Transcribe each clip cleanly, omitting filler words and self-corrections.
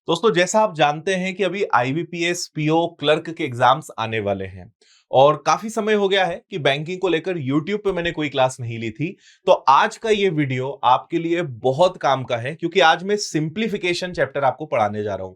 दोस्तों, जैसा आप जानते हैं कि अभी आईबीपीएस पीओ क्लर्क के एग्जाम्स आने वाले हैं और काफी समय हो गया है कि बैंकिंग को लेकर यूट्यूब पे मैंने कोई क्लास नहीं ली थी। तो आज का ये वीडियो आपके लिए बहुत काम का है क्योंकि आज मैं सिंप्लीफिकेशन चैप्टर आपको पढ़ाने जा रहा हूं।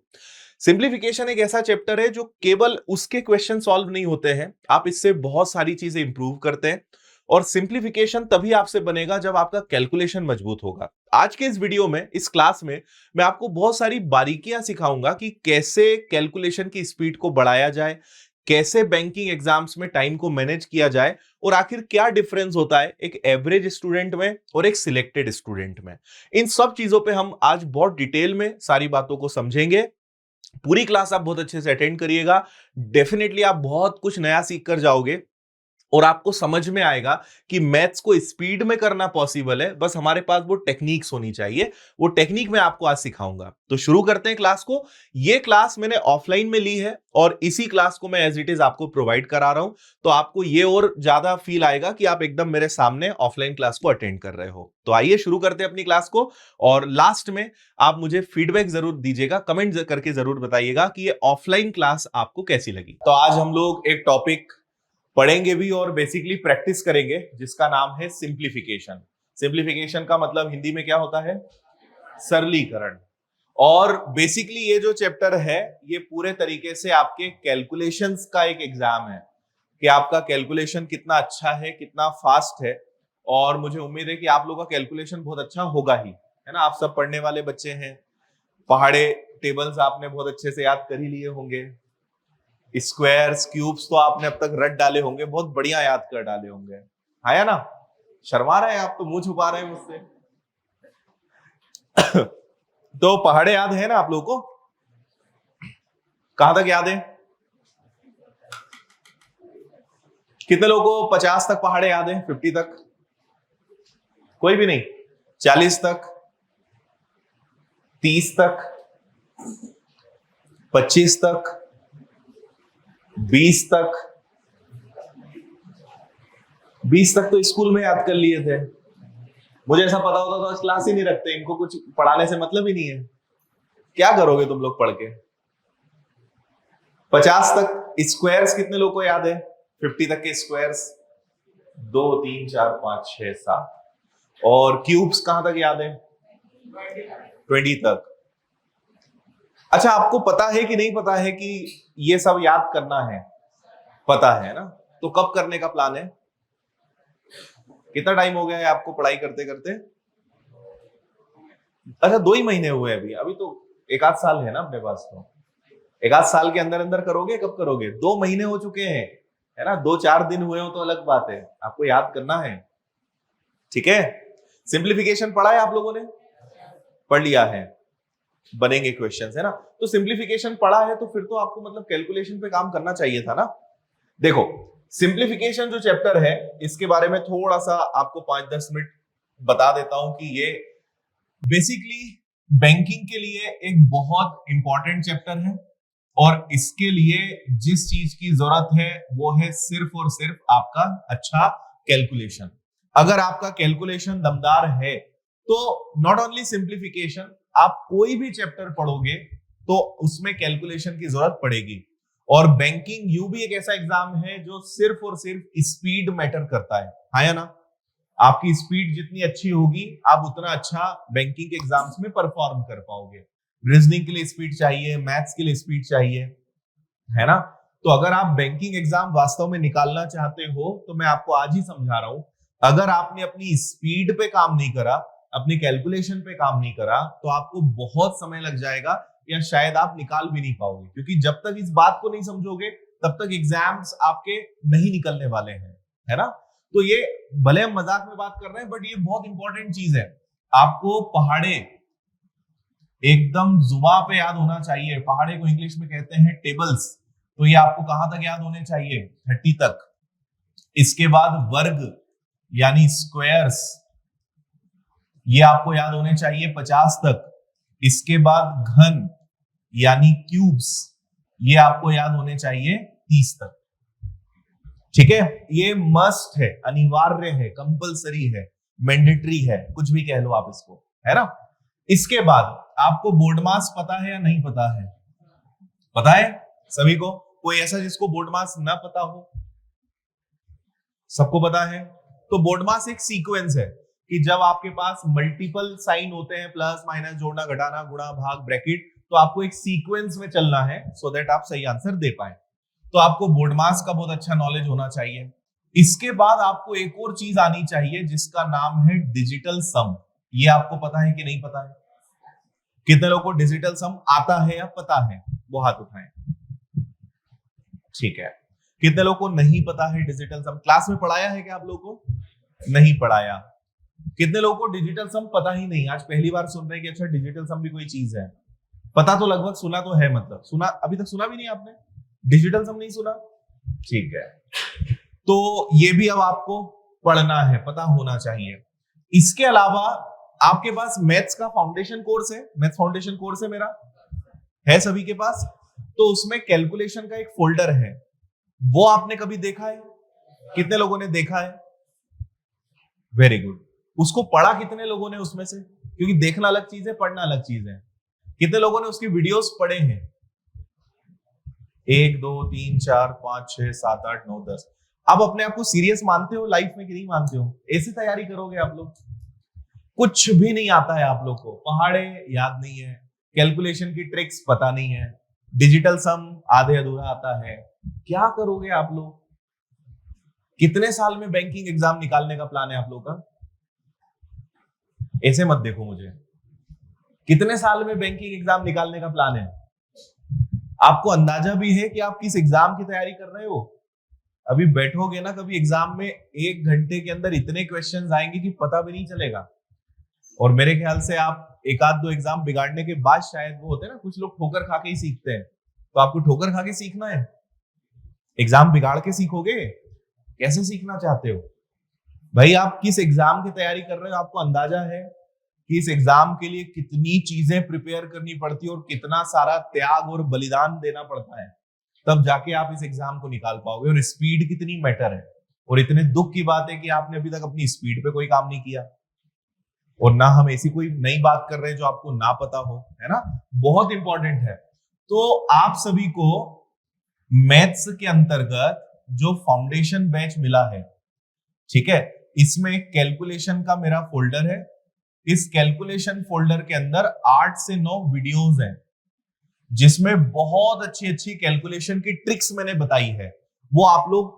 सिंप्लीफिकेशन एक ऐसा चैप्टर है जो केवल उसके क्वेश्चन सॉल्व नहीं होते हैं, आप इससे बहुत सारी चीजें इंप्रूव करते हैं। और सिंप्लीफिकेशन तभी आपसे बनेगा जब आपका कैलकुलेशन मजबूत होगा। आज के इस वीडियो में, इस क्लास में मैं आपको बहुत सारी बारीकियां सिखाऊंगा कि कैसे कैलकुलेशन की स्पीड को बढ़ाया जाए, कैसे बैंकिंग एग्जाम्स में टाइम को मैनेज किया जाए और आखिर क्या डिफरेंस होता है एक एवरेज स्टूडेंट में और एक सिलेक्टेड स्टूडेंट में। इन सब चीजों पे हम आज बहुत डिटेल में सारी बातों को समझेंगे। पूरी क्लास आप बहुत अच्छे से अटेंड करिएगा। डेफिनेटली आप बहुत कुछ नया सीख कर जाओगे और आपको समझ में आएगा कि मैथ्स को स्पीड में करना पॉसिबल है, बस हमारे पास वो टेक्निक्स होनी चाहिए। वो टेक्निक मैं आपको आज सिखाऊंगा। तो शुरू करते हैं क्लास को। ये क्लास मैंने ऑफलाइन में ली है और इसी क्लास को मैं एज इट इज आपको प्रोवाइड करा रहा हूं, तो आपको ये और ज्यादा फील आएगा कि आप एकदम मेरे सामने ऑफलाइन क्लास को अटेंड कर रहे हो। तो आइए शुरू करते हैं अपनी क्लास को। और लास्ट में आप मुझे फीडबैक जरूर दीजिएगा, कमेंट करके जरूर बताइएगा कि ये ऑफलाइन क्लास आपको कैसी लगी। तो आज हम लोग एक टॉपिक पढ़ेंगे भी और बेसिकली प्रैक्टिस करेंगे जिसका नाम है सिंप्लीफिकेशन। सिंप्लीफिकेशन का मतलब हिंदी में क्या होता है? सरलीकरण। और बेसिकली ये जो चैप्टर है ये पूरे तरीके से आपके कैलकुलेशंस का एक एग्जाम है कि आपका कैलकुलेशन कितना अच्छा है, कितना फास्ट है। और मुझे उम्मीद है कि आप लोगों का कैलकुलेशन बहुत अच्छा होगा ही, है ना। आप सब पढ़ने वाले बच्चे हैं। पहाड़े टेबल्स आपने बहुत अच्छे से याद कर ही लिए होंगे। स्क्वायर्स, क्यूब्स तो आपने अब तक रट डाले होंगे, बहुत बढ़िया याद कर डाले होंगे, है ना। शर्मा रहे हैं आप, तो मुंह छुपा रहे हैं मुझसे। तो पहाड़े याद है ना आप लोगों को? कहां तक याद है? कितने लोगों को 50 तक पहाड़े याद है? 50 तक? कोई भी नहीं? 40 तक? 30 तक? 25 तक? 20 तक? 20 तक तो स्कूल में याद कर लिए थे। मुझे ऐसा पता होता तो क्लास ही नहीं रखते, इनको कुछ पढ़ाने से मतलब ही नहीं है। क्या करोगे तुम लोग पढ़ के? 50 तक स्क्वायर्स कितने लोग को याद है? 50 तक के स्क्वायर्स 2 3 4 5 6 7। और क्यूब्स कहां तक याद है? 20 तक। अच्छा, आपको पता है कि नहीं पता है कि ये सब याद करना है? पता है ना। तो कब करने का प्लान है? कितना टाइम हो गया है आपको पढ़ाई करते करते? अच्छा, 2 ही महीने हुए अभी अभी तो एक आध साल है ना अपने पास। तो एक आध साल के अंदर अंदर करोगे? कब करोगे? 2 महीने हो चुके हैं, है ना। 2-4 दिन हुए हो तो अलग बात है, आपको याद करना है। ठीक है। सिंप्लीफिकेशन पढ़ा है आप लोगों ने? पढ़ लिया है। बनेंगे क्वेश्चंस, है ना। तो सिंप्लीफिकेशन पढ़ा है तो फिर तो आपको मतलब कैलकुलेशन पे काम करना चाहिए था ना। देखो, सिंप्लीफिकेशन जो चैप्टर है इसके बारे में थोड़ा सा आपको 5-10 मिनट बता देता हूं कि ये बेसिकली बैंकिंग के लिए एक बहुत इंपॉर्टेंट चैप्टर है। और इसके लिए जिस चीज की जरूरत है वो है सिर्फ और सिर्फ आपका अच्छा कैलकुलेशन। अगर आपका कैलकुलेशन दमदार है तो नॉट ओनली सिंप्लीफिकेशन, आप कोई भी चैप्टर पढ़ोगे तो उसमें कैलकुलेशन की जरूरत पड़ेगी। और बैंकिंग यू भी एक ऐसा एग्जाम है जो सिर्फ और सिर्फ स्पीड मैटर करता है या ना। आपकी स्पीड जितनी अच्छी होगी आप उतना अच्छा बैंकिंग के एग्जाम्स में परफॉर्म कर पाओगे। रीजनिंग के लिए स्पीड चाहिए, मैथ्स के लिए स्पीड चाहिए, है ना। तो अगर आप बैंकिंग एग्जाम वास्तव में निकालना चाहते हो तो मैं आपको आज ही समझा रहा हूं, अगर आपने अपनी स्पीड पे काम नहीं करा, अपने कैलकुलेशन पे काम नहीं करा, तो आपको बहुत समय लग जाएगा या शायद आप निकाल भी नहीं पाओगे। क्योंकि जब तक इस बात को नहीं समझोगे तब तक एग्जाम्स आपके नहीं निकलने वाले हैं, है ना। तो ये भले हम मजाक में बात कर रहे हैं बट ये बहुत इंपॉर्टेंट चीज है। आपको पहाड़े एकदम जुबान पे याद होना चाहिए। पहाड़े को इंग्लिश में कहते हैं टेबल्स। तो ये आपको कहां तक याद होने चाहिए? 30 तक। इसके बाद वर्ग यानी स्क्वायर्स, ये आपको याद होने चाहिए 50 तक। इसके बाद घन यानी क्यूब्स, ये आपको याद होने चाहिए 30 तक। ठीक है। ये मस्ट है, अनिवार्य है, कंपलसरी है, मैंडेटरी है, कुछ भी कह लो आप इसको, है ना। इसके बाद आपको बोर्ड मास पता है या नहीं पता है? पता है सभी को? कोई ऐसा जिसको बोर्ड मास ना पता हो? सबको पता है। तो बोर्ड मास एक सीक्वेंस है कि जब आपके पास मल्टीपल साइन होते हैं, प्लस माइनस, जोड़ना घटाना, गुणा भाग ब्रैकेट, तो आपको एक सीक्वेंस में चलना है सो दैट आप सही आंसर दे पाए। तो आपको बोर्ड मास का बहुत अच्छा नॉलेज होना चाहिए। इसके बाद आपको एक और चीज आनी चाहिए जिसका नाम है डिजिटल सम। ये आपको पता है कि नहीं पता है? कितने लोगों को डिजिटल सम आता है या पता है? वो हाथ उठाएं। ठीक है। कितने लोगों को नहीं पता है डिजिटल सम? क्लास में पढ़ाया है क्या आप लोगों को? नहीं पढ़ाया। कितने लोगों को डिजिटल सम पता ही नहीं? आज पहली बार सुन रहे हैं कि अच्छा डिजिटल सम भी कोई चीज है। पता तो लगभग सुना तो है, मतलब सुना, अभी तक सुना भी नहीं आपने? डिजिटल सम नहीं सुना? ठीक है। तो ये भी अब आपको पढ़ना है, पता होना चाहिए। इसके अलावा आपके पास मैथ्स का फाउंडेशन कोर्स है, मैथ्स फाउंडेशन कोर्स है मेरा, है सभी के पास? तो उसमें कैलकुलेशन का एक फोल्डर है, वो आपने कभी देखा है? कितने लोगों ने देखा है? Very good. उसको पढ़ा कितने लोगों ने उसमें से? क्योंकि देखना अलग चीज है, पढ़ना अलग चीज है। कितने लोगों ने उसकी वीडियोस पढ़े हैं? 1 2 3 4 5 6 7 8 9 10। आप अपने आप को सीरियस मानते हो लाइफ में कि नहीं मानते हो? ऐसी तैयारी करोगे आप लोग? कुछ भी नहीं आता है आप लोग को, पहाड़े याद नहीं है, कैलकुलेशन की ट्रिक्स पता नहीं है, डिजिटल सम आधे अधूरा आता है, क्या करोगे आप लोग? कितने साल में बैंकिंग एग्जाम निकालने का प्लान है आप लोग का? ऐसे मत देखो मुझे। कितने साल में बैंकिंग एग्जाम निकालने का प्लान है? आपको अंदाजा भी है कि आप किस एग्जाम की तैयारी कर रहे हो? अभी बैठोगे ना कभी एग्जाम में, 1 घंटे के अंदर इतने क्वेश्चंस आएंगे कि पता भी नहीं चलेगा। और मेरे ख्याल से आप एक आध दो एग्जाम बिगाड़ने के बाद, शायद वो होते हैं ना कुछ लोग ठोकर खा के ही सीखते हैं, तो आपको ठोकर खा के सीखना है? एग्जाम बिगाड़ के सीखोगे? कैसे सीखना चाहते हो भाई? आप किस एग्जाम की तैयारी कर रहे हो? आपको अंदाजा है कि इस एग्जाम के लिए कितनी चीजें प्रिपेयर करनी पड़ती है और कितना सारा त्याग और बलिदान देना पड़ता है, तब जाके आप इस एग्जाम को निकाल पाओगे। और स्पीड कितनी मैटर है। और इतने दुख की बात है कि आपने अभी तक अपनी स्पीड पे कोई काम नहीं किया, और ना हम ऐसी कोई नई बात कर रहे हैं जो आपको ना पता हो, है ना? बहुत इंपॉर्टेंट है। तो आप सभी को मैथ्स के अंतर्गत जो फाउंडेशन बैच मिला है, ठीक है, इसमें कैलकुलेशन का मेरा फोल्डर है। इस कैलकुलेशन फोल्डर के अंदर 8 से 9 वीडियोस हैं, जिसमें बहुत अच्छी अच्छी कैलकुलेशन की ट्रिक्स मैंने बताई है। वो आप लोग,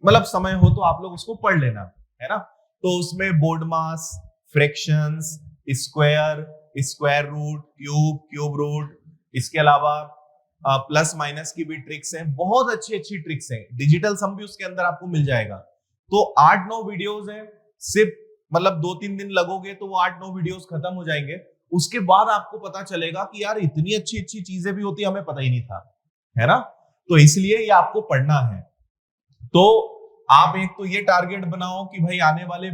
मतलब समय हो तो आप लोग उसको पढ़ लेना, है ना? तो उसमें BODMAS, fractions, square, square root, cube, cube root, इसके अलावा प्लस माइनस की भी ट्रिक्स हैं, बहुत अच्छी अच्छी ट्रिक्स हैं। डिजिटल सम भी उसके अंदर आपको मिल जाएगा। तो 8-9 वीडियोस हैं, सिर्फ मतलब 2-3 दिन लगोगे तो वो 8-9 वीडियोस खत्म हो जाएंगे। उसके बाद आपको पता चलेगा कि यार इतनी अच्छी अच्छी चीजें भी होती, हमें पता ही नहीं था, है ना? तो इसलिए ये आपको पढ़ना है। तो आप एक तो ये टारगेट बनाओ कि भाई आने वाले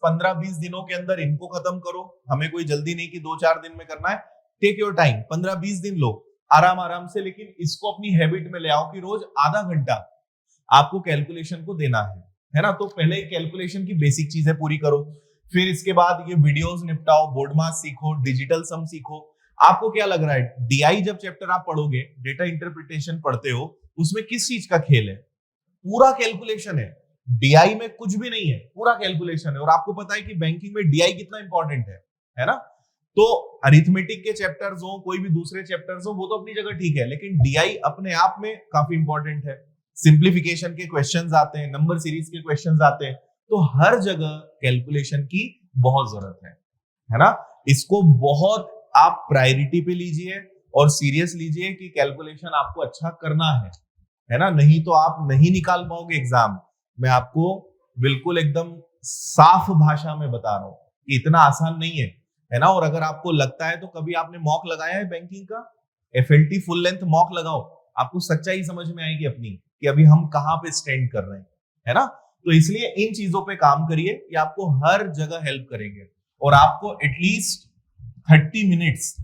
15-20 दिनों के अंदर इनको खत्म करो। हमें कोई जल्दी नहीं कि 2-4 दिन में करना है। टेक योर टाइम, 15-20 दिन लो आराम आराम से, लेकिन इसको अपनी हैबिट में ले आओ कि रोज आधा घंटा आपको कैलकुलेशन को देना है ना? तो पहले कैलकुलेशन की बेसिक चीजें पूरी करो, फिर इसके बाद ये वीडियोस निपटाओ, बोर्ड मास सीखो, डिजिटल सम सीखो। आपको क्या लग रहा है, डीआई जब चैप्टर आप पढ़ोगे, डेटा इंटरप्रिटेशन पढ़ते हो, उसमें किस चीज का खेल है? पूरा कैलकुलेशन है। डीआई में कुछ भी नहीं है, पूरा कैलकुलेशन है। और आपको पता है कि बैंकिंग में डीआई कितना इंपॉर्टेंट है ना? तो अरिथमेटिक के चैप्टर्स हो, कोई भी दूसरे चैप्टर्स हो, वो तो अपनी जगह ठीक है, लेकिन डीआई अपने आप में काफी इंपॉर्टेंट है। सिंप्लीफिकेशन के क्वेश्चंस आते हैं, नंबर सीरीज के क्वेश्चंस आते हैं, तो हर जगह कैलकुलेशन की बहुत जरूरत है ना? इसको बहुत आप प्रायोरिटी पे लीजिए और सीरियस लीजिए कि कैलकुलेशन आपको अच्छा करना है ना? नहीं तो आप नहीं निकाल पाओगे एग्जाम। मैं आपको बिल्कुल एकदम साफ भाषा में बता रहा हूं कि इतना आसान नहीं है ना? और अगर आपको लगता है, तो कभी आपने मॉक लगाया है बैंकिंग का? एफएलटी फुल लेंथ मॉक लगाओ, आपको सच्चाई समझ में आएगी अपनी कि अभी हम कहां पे स्टैंड कर रहे हैं, है ना? तो इसलिए इन चीजों पे काम करिए, ये आपको हर जगह हेल्प करेंगे। और आपको एटलीस्ट 30 मिनट्स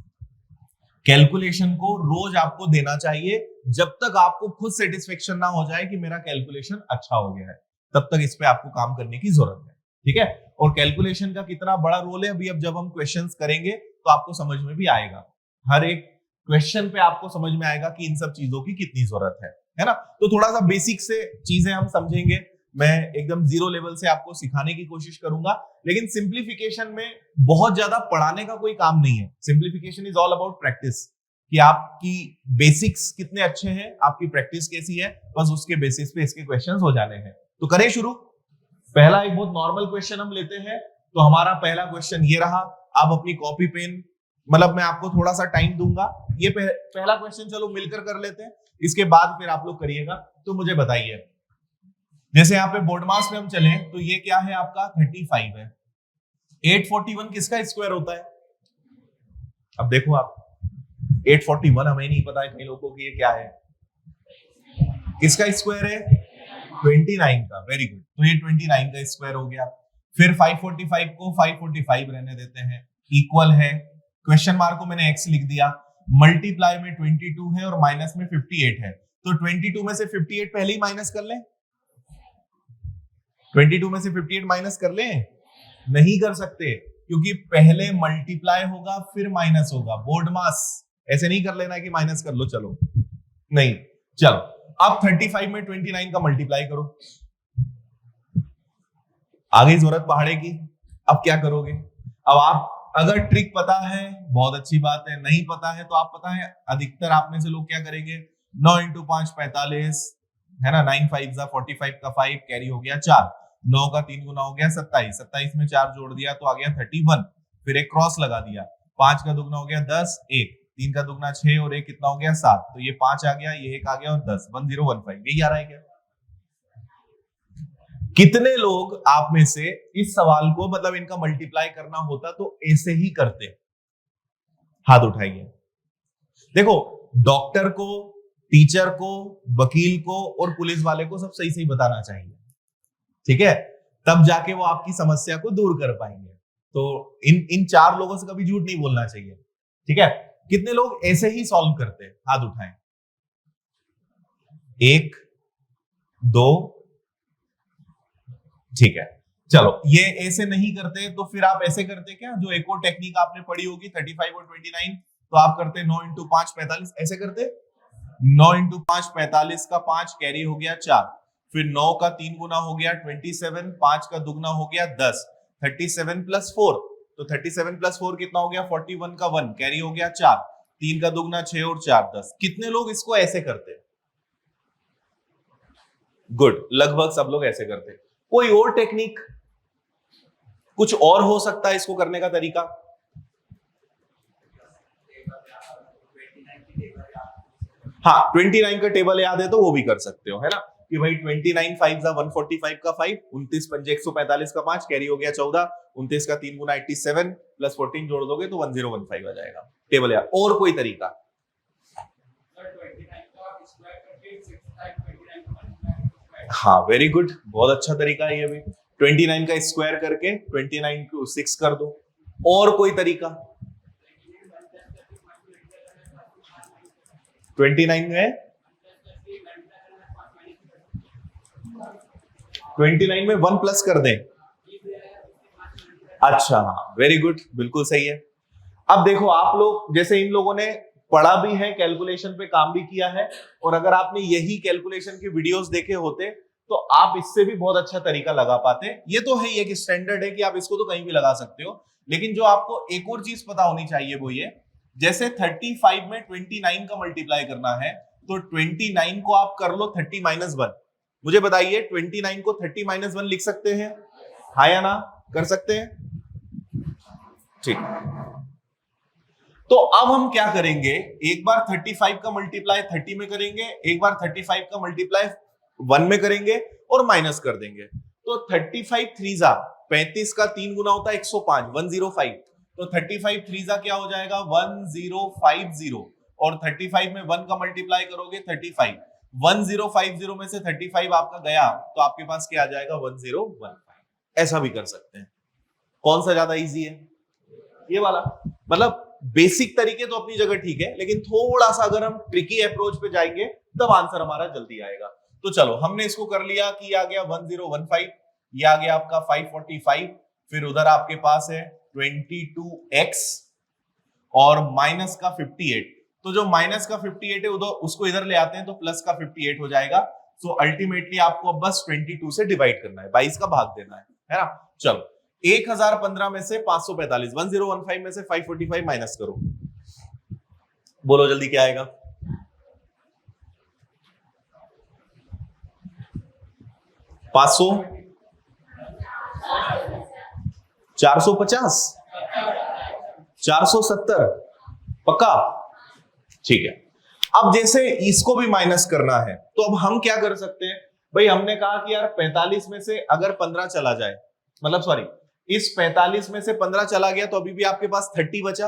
कैलकुलेशन को रोज आपको देना चाहिए, जब तक आपको खुद सेटिस्फेक्शन ना हो जाए कि मेरा कैलकुलेशन अच्छा हो गया है, तब तक इस पे आपको काम करने की जरूरत है। ठीक है। और कैलकुलेशन का कितना बड़ा रोल है अभी अब जब हम क्वेश्चंस करेंगे तो आपको समझ में भी आएगा, हर एक क्वेश्चन पे आपको समझ में आएगा कि इन सब चीजों की कितनी जरूरत है ना। तो थोड़ा सा बेसिक से चीजें हम समझेंगे, मैं एकदम जीरो लेवल से आपको सिखाने की कोशिश करूंगा, लेकिन सिंप्लीफिकेशन में बहुत ज्यादा पढ़ाने का कोई काम नहीं है। Simplification is all about practice, कि आपकी बेसिक्स कितने अच्छे हैं, आपकी प्रैक्टिस कैसी है, बस उसके बेसिस पे इसके क्वेश्चंस हो जाने हैं। तो करें शुरू। पहला एक बहुत नॉर्मल क्वेश्चन हम लेते हैं। तो हमारा पहला क्वेश्चन ये रहा। आप अपनी कॉपी पेन, मतलब मैं आपको थोड़ा सा टाइम दूंगा, ये पहला क्वेश्चन चलो मिलकर कर लेते हैं, इसके बाद फिर आप लोग करिएगा। तो मुझे बताइए, जैसे यहाँ पे बोर्ड मास में हम चले तो ये क्या है आपका 35 है। 841 किसका स्क्वायर होता है? अब देखो आप, 841 हमें नहीं पता है कई लोगों को कि ये क्या है, किसका स्क्वायर है? 29 का। Very good. तो ये 29 का स्क्वायर हो गया। फिर 545 को 545 रहने देते हैं, इक्वल है, क्वेश्चन मार्क को मैंने x लिख दिया, मल्टीप्लाई में 22 है और माइनस में 58 है। तो 22 में से 58 पहले ही माइनस कर लें। 22 में से 58 माइनस कर लें? नहीं कर सकते, क्योंकि पहले मल्टीप्लाई होगा फिर माइनस होगा। बोर्ड मास ऐसे नहीं कर लेना कि माइनस कर लो, चलो नहीं। चलो अब 35 में 29 का मल्टीप्लाई करो, आगे जरूरत पहाड़े की। अब क्या करोगे? अब आप अगर ट्रिक पता है बहुत अच्छी बात है, नहीं पता है तो आप पता है अधिकतर आप में से लोग क्या करेंगे, 9 इंटू 5 45 है ना, 9 5 45 का 5 कैरी हो गया 4, 9 का 3 गुना हो गया 27, 27 में 4 जोड़ दिया तो आ गया 31, फिर एक क्रॉस लगा दिया, 5 का दुगना हो गया 10, 1, 3 का दुगना 6 और 1 कितना हो गया 7, तो ये 5 आ गया, ये 1 आ गया और 10, 1015, यही आ रहा है क्या? कितने लोग आप में से इस सवाल को, मतलब इनका मल्टीप्लाई करना होता तो ऐसे ही करते? हाथ उठाइए। देखो, डॉक्टर को, टीचर को, वकील को और पुलिस वाले को सब सही सही बताना चाहिए, ठीक है, तब जाके वो आपकी समस्या को दूर कर पाएंगे। तो इन 4 लोगों से कभी झूठ नहीं बोलना चाहिए, ठीक है। कितने लोग ऐसे ही सॉल्व करते हैं? हाथ उठाएं। 1 2, ठीक है। चलो, ये ऐसे नहीं करते तो फिर आप ऐसे करते क्या, जो एक और टेक्निक आपने पढ़ी होगी 35 और 29, तो आप करते 9 इंटू 5 45, ऐसे करते 9 इंटू 5 45 का 5 कैरी हो गया 4, फिर 9 का 3 गुना हो गया 27, 5 का दुगना हो गया 10, 37 प्लस 4, तो 37 प्लस 4 कितना हो गया 41 का 1 कैरी हो गया 4, 3 का दुगना 6 और 4 10। कितने लोग इसको ऐसे करते? गुड, लगभग सब लोग ऐसे करते। कोई और टेक्निक, कुछ और हो सकता है इसको करने का तरीका? हाँ, 29 का टेबल याद है तो वो भी कर सकते हो, है ना, कि भाई 29 5 145 का 5, 29 पंजे 145 का 5 कैरी हो गया 14, 29 का 3 गुना 87 प्लस 14 जोड़ दोगे तो 1015 आ जाएगा। टेबल याद। और कोई तरीका? हाँ, वेरी गुड, बहुत अच्छा तरीका है ये भी। 29 का स्क्वायर करके 29 को 6 कर दो। और कोई तरीका? 29 में 29 में 1 प्लस कर दें। अच्छा, हाँ, वेरी गुड, बिल्कुल सही है। अब देखो, आप लोग जैसे इन लोगों ने पढ़ा भी है, कैलकुलेशन पे काम भी किया है, और अगर आपने यही कैलकुलेशन के वीडियोस देखे होते तो आप इससे भी बहुत अच्छा तरीका लगा पाते। ये तो है, एक स्टैंडर्ड है कि आप इसको तो कहीं भी लगा सकते हो, लेकिन जो आपको एक और चीज पता होनी चाहिए वो ये, जैसे 35 में 29 का मल्टीप्लाई करना है तो 29 को आप कर लो 30 माइनस 1। मुझे बताइए, 29 को 30 माइनस 1 लिख सकते हैं? हाँ या ना? कर सकते हैं? ठीक। तो अब हम क्या करेंगे, एक बार 35 का मल्टीप्लाई 30 में करेंगे, एक बार 35 का मल्टीप्लाई 1 में करेंगे और माइनस कर देंगे। तो 35 3 35 का 3 गुना होता है 105, 105, तो 35 3 क्या हो जाएगा 1050, और 35 में 1 का मल्टीप्लाई करोगे 35, 1050 में से 35 आपका गया तो आपके पास क्या आ जाएगा 1015। ऐसा भी कर सकते हैं। कौन सा ज्यादा इजी है? ये वाला। मतलब बेसिक तरीके तो अपनी जगह ठीक है, लेकिन थोड़ा सा अगर हम ट्रिकी अप्रोच पे जाएंगे तब आंसर हमारा जल्दी आएगा। तो चलो, हमने इसको कर लिया कि आ गया 1015। ये आ गया आपका 545, फिर उधर आपके पास है 22x और माइनस का 58। तो जो माइनस का 58 है उधर उसको इधर ले आते हैं तो प्लस का 58 हो जाएगा। सो अल्टीमेटली आपको अब बस 22 से डिवाइड करना है, 22 का भाग देना है ना। चलो 1015 में से 545, 1015 में से 545 माइनस करो, बोलो जल्दी क्या आएगा। 500, 450, 470, पक्का? ठीक है। अब जैसे इसको भी माइनस करना है तो अब हम क्या कर सकते हैं भाई, हमने कहा कि यार 45 में से अगर 15 चला जाए, मतलब सॉरी इस 45 में से 15 चला गया तो अभी भी आपके पास 30 बचा।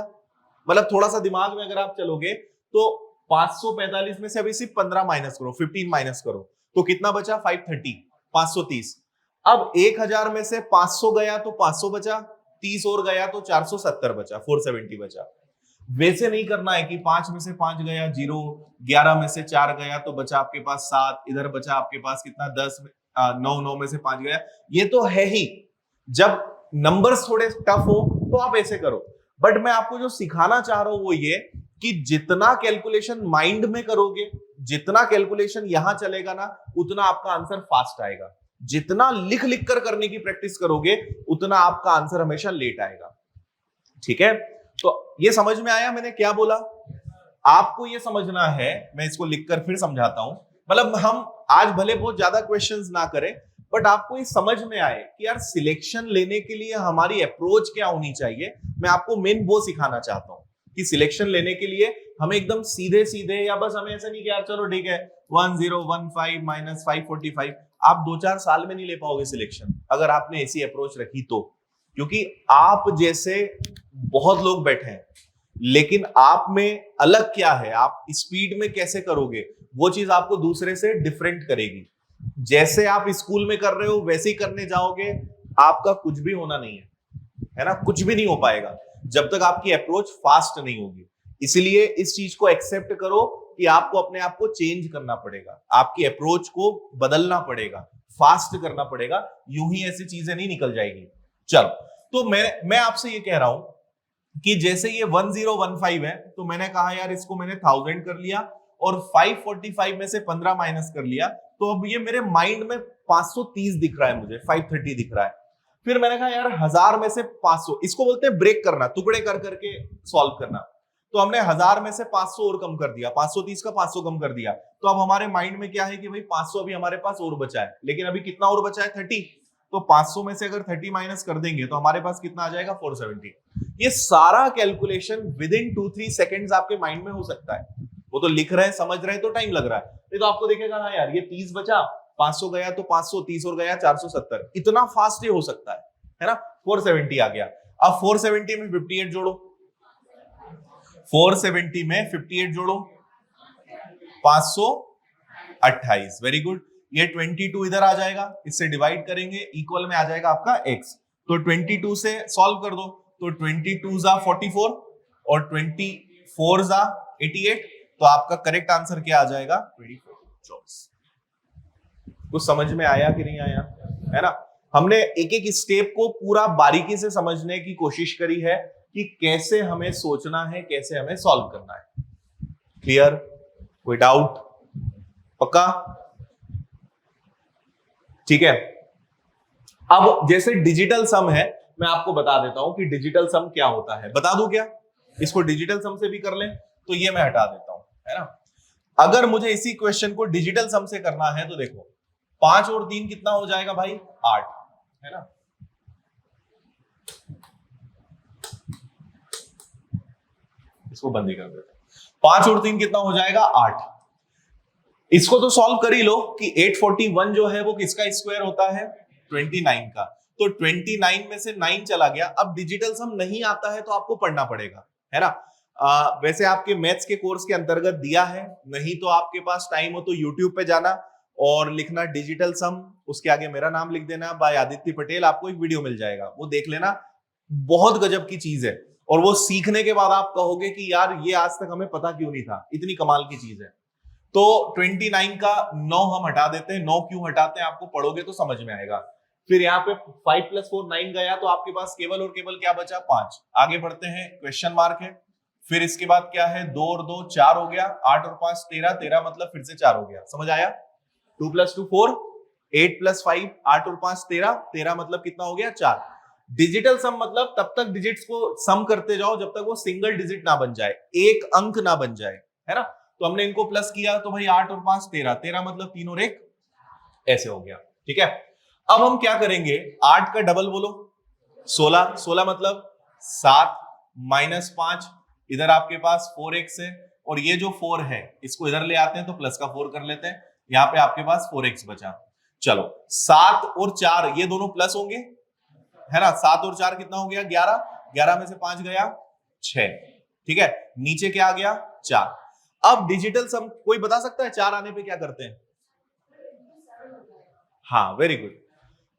मतलब थोड़ा सा दिमाग में अगर आप चलोगे तो 545 में से अभी सिर्फ 15 माइनस करो, 15 माइनस करो तो कितना बचा, 530, 530। अब 1000 में से 500 गया तो 500 बचा, 30 और गया तो 470 बचा, 470 बचा। वैसे नहीं करना है कि 5 में से 5 गया 0, 11 में से 4 गया तो बचा आपके पास 7, इधर बचा आपके पास कितना 10, 9 में से 5 गया। ये तो है ही, जब नंबर्स थोड़े टफ हो तो आप ऐसे करो। बट मैं आपको जो सिखाना चाह रहा हूं वो ये कि जितना कैलकुलेशन माइंड में करोगे, जितना कैलकुलेशन यहां चलेगा ना, उतना आपका आंसर फास्ट आएगा। जितना लिख लिख कर करने की प्रैक्टिस करोगे उतना आपका आंसर हमेशा लेट आएगा। ठीक है, तो ये समझ में आया मैंने क्या बोला? आपको ये समझना है, मैं इसको लिखकर फिर समझाता हूं। मतलब हम आज भले बहुत ज्यादा क्वेश्चंस ना करें, बट आपको ये समझ में आए कि यार सिलेक्शन लेने के लिए हमारी अप्रोच क्या होनी चाहिए। मैं आपको मेन वो सिखाना चाहता हूं कि सिलेक्शन लेने के लिए हमें एकदम सीधे सीधे, या बस हमें ऐसा नहीं कि यार चलो ठीक है 1015 माइनस 545, आप 2-4 साल में नहीं ले पाओगे सिलेक्शन अगर आपने ऐसी अप्रोच रखी तो। क्योंकि आप जैसे बहुत लोग बैठे हैं, लेकिन आप में अलग क्या है, आप स्पीड में कैसे करोगे, वो चीज आपको दूसरे से डिफरेंट करेगी। जैसे आप स्कूल में कर रहे हो वैसे ही करने जाओगे, आपका कुछ भी होना नहीं है ना, कुछ भी नहीं हो पाएगा जब तक आपकी अप्रोच फास्ट नहीं होगी। इसलिए इस चीज को एक्सेप्ट करो कि आपको अपने आप को चेंज करना पड़ेगा, आपकी अप्रोच को बदलना पड़ेगा, फास्ट करना पड़ेगा, यूं ही ऐसी चीजें नहीं निकल जाएगी। चलो, तो मैं आपसे ये कह रहा हूं कि जैसे ये 1015 है तो मैंने कहा यार इसको मैंने 1000 कर लिया और 545 में से 15 माइनस कर लिया, तो अब ये मेरे माइंड में 530 दिख रहा है, मुझे 530 दिख रहा है। फिर मैंने कहा यार 1000 में से 500, इसको बोलते हैं ब्रेक करना, टुकड़े कर करके सॉल्व करना। तो हमने 1000 में से 500 और कम कर दिया, 530 का 500 कम कर दिया, तो अब हमारे माइंड में क्या है कि भाई 500 अभी हमारे पास और बचा है, लेकिन अभी कितना और बचा है, 30। तो 500 में से अगर 30 माइनस कर देंगे तो हमारे पास कितना आ जाएगा, 470। ये सारा कैलकुलेशन विद इन 2-3 सेकेंड्स आपके माइंड में हो सकता है। वो तो लिख रहे हैं, समझ रहे हैं तो टाइम लग रहा है, नहीं तो आपको देखेगा ना यार ये 30 बचा, 500 गया तो 530 और गया 470, इतना फास्ट ही हो सकता है ना। 470 आ गया। अब 470 में 58 जोड़ो, 470 में 58 जोड़ो, 528, वेरी गुड। ये 22 इधर आ जाएगा, इससे डिवाइड करेंगे, इक्वल में आ जाएगा आपका x। तो 22 से सॉल्व कर दो, तो 22 जा 44 और 24 जा 88, तो आपका करेक्ट आंसर क्या आ जाएगा, 24। कुछ समझ में आया कि नहीं आया, है ना? हमने एक एक स्टेप को पूरा बारीकी से समझने की कोशिश करी है कि कैसे हमें सोचना है, कैसे हमें सॉल्व करना है। क्लियर? कोई डाउट? पक्का? ठीक है। अब जैसे डिजिटल सम है, मैं आपको बता देता हूं कि डिजिटल सम क्या होता है। बता दूं क्या? इसको डिजिटल सम से भी कर लें, तो ये मैं हटा देता हूं, है ना। अगर मुझे इसी क्वेश्चन को डिजिटल सम से करना है तो देखो 5 और 3 कितना हो जाएगा भाई, 8, है ना। इसको बंद ही कर देते हैं। 5 और 3 कितना हो जाएगा, 8। इसको तो सॉल्व कर ही लो कि 841 जो है वो किसका स्क्वायर होता है, 29 का। तो 29 में से 9 चला गया। अब डिजिटल सम नहीं आता है तो आपको पढ़ना पड़ेगा, है ना। वैसे आपके मैथ्स के कोर्स के अंतर्गत दिया है, नहीं तो आपके पास टाइम हो तो यूट्यूब पे जाना और लिखना डिजिटल सम, उसके आगे मेरा नाम लिख देना बाय आदित्य पटेल, आपको एक वीडियो मिल जाएगा, वो देख लेना। बहुत गजब की चीज है, और वो सीखने के बाद आप कहोगे कि यार ये आज तक हमें पता क्यों नहीं था, इतनी कमाल की चीज है। तो 29 का 9 हम हटा देते हैं। 9 क्यों हटाते हैं आपको पढ़ोगे तो समझ में आएगा। फिर यहाँ पे 5 + 4 9 गया, तो आपके पास केवल और केवल क्या बचा 5। आगे बढ़ते हैं, क्वेश्चन मार्क है। फिर इसके बाद क्या है, 2 और 2 4 हो गया, 8 और 5 13, 13 मतलब फिर से 4 हो गया। समझ आया? 2 + 2 4, 8 + 5 8 और 5 13, 13 मतलब कितना हो गया 4। डिजिटल सम मतलब तब तक डिजिट्स को सम करते जाओ जब तक वो सिंगल डिजिट ना बन जाए, एक अंक ना बन जाए, है ना। तो हमने इनको प्लस किया तो भाई 8 और 5 13, 13 मतलब 3 और 1 ऐसे हो गया। ठीक है, अब हम क्या करेंगे, 8 का डबल बोलो 16, 16 मतलब 7 - 5, इधर आपके पास 4x है, और ये जो 4 है इसको इधर ले आते हैं तो प्लस का 4 कर लेते हैं, यहाँ पे आपके पास 4x बचा। चलो 7 और 4 ये दोनों प्लस होंगे, है ना। 7 और 4 कितना हो गया 11, 11 में से 5 गया 6। ठीक है, नीचे क्या आ गया 4। अब डिजिटल सम कोई बता सकता है 4 आने पे क्या करते हैं? हाँ, वेरी गुड।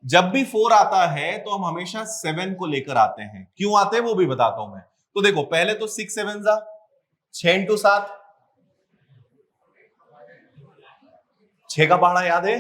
जब भी 4 आता है तो हम हमेशा 7 को लेकर आते हैं। क्यों आते हैं वो भी बताता हूं मैं। तो देखो पहले तो 6 7 जा 6 × 7, 6 का पहाड़ा याद है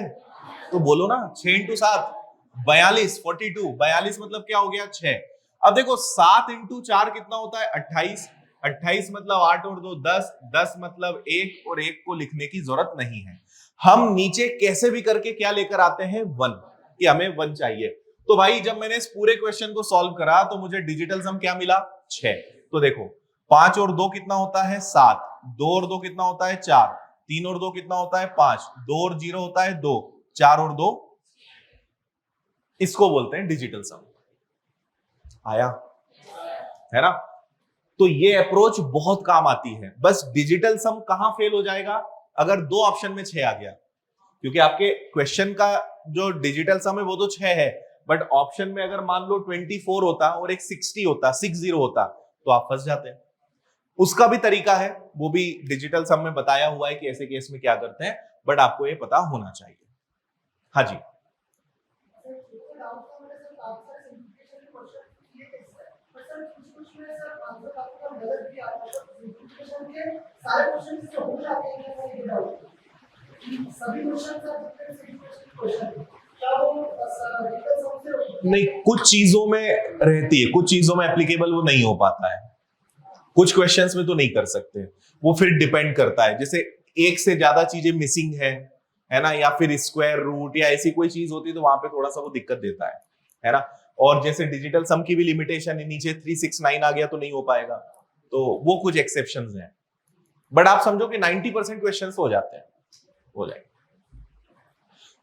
तो बोलो ना, 6 × 7 42, 42, 42 मतलब क्या हो गया 6। अब देखो 7 × 4 कितना होता है 28, 28 मतलब 8 और 2 10, 10 मतलब 1 और 1 को लिखने की जरूरत नहीं है। हम नीचे कैसे भी करके क्या लेकर आते हैं 1, कि हमें 1 चाहिए। तो भाई जब मैंने इस पूरे क्वेश्चन को सॉल्व करा तो मुझे डिजिटल सम क्या मिला 6। तो देखो 5 और 2 कितना होता है 7, 2 और 2 कितना होता है 4, 3 और 2 कितना होता है 5, 2 और 0 होता है 2, 4 और 2, इसको बोलते हैं डिजिटल सम। आया, है ना। तो ये अप्रोच बहुत काम आती है। बस डिजिटल सम कहां फेल हो जाएगा, अगर 2 ऑप्शन में 6 आ गया, क्योंकि आपके क्वेश्चन का जो डिजिटल सम है वो तो 6 है, बट ऑप्शन में अगर मान लो 24 होता और एक 60 होता, 60 होता, तो आप फंस जाते हैं। उसका भी तरीका है, वो भी डिजिटल सम में बताया हुआ है कि ऐसे केस में क्या करते हैं, बट आपको ये पता होना चाहिए। हाँ जी, नहीं कुछ चीजों में रहती है, कुछ चीजों में एप्लीकेबल वो नहीं हो पाता है, कुछ क्वेश्चंस में तो नहीं कर सकते, वो फिर डिपेंड करता है। जैसे एक से ज्यादा चीजें मिसिंग है ना, या फिर स्क्वायर रूट या ऐसी कोई चीज होती है तो वहां पे थोड़ा सा वो दिक्कत देता है ना। और जैसे डिजिटल सम की भी लिमिटेशन है, नीचे 369 आ गया तो नहीं हो पाएगा, तो वो कुछ एक्सेप्शंस हैं। बट आप समझो कि 90% क्वेश्चंस हो जाते हैं, हो जाएंगे।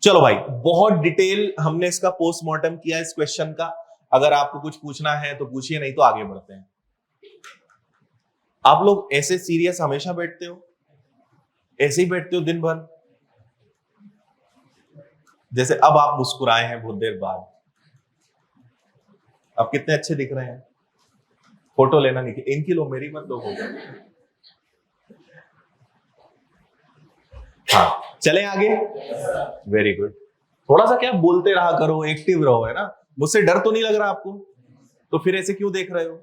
चलो भाई, बहुत डिटेल हमने इसका पोस्टमार्टम किया इस क्वेश्चन का। अगर आपको कुछ पूछना है तो पूछिए, नहीं तो आगे बढ़ते हैं। आप लोग ऐसे सीरियस हमेशा बैठते हो, ऐसे ही बैठते हो दिन भर? जैसे अब आप मुस्कुराए हैं बहुत देर बाद, अब कितने अच्छे दिख रहे हैं। फोटो लेना नहीं, इनकी लो, मेरी मत लो फोटो। हाँ, चलें आगे। Very good. थोड़ा सा क्या बोलते रहा करो, एक्टिव रहो, है ना। मुझसे डर तो नहीं लग रहा आपको? तो फिर ऐसे क्यों देख रहे हो?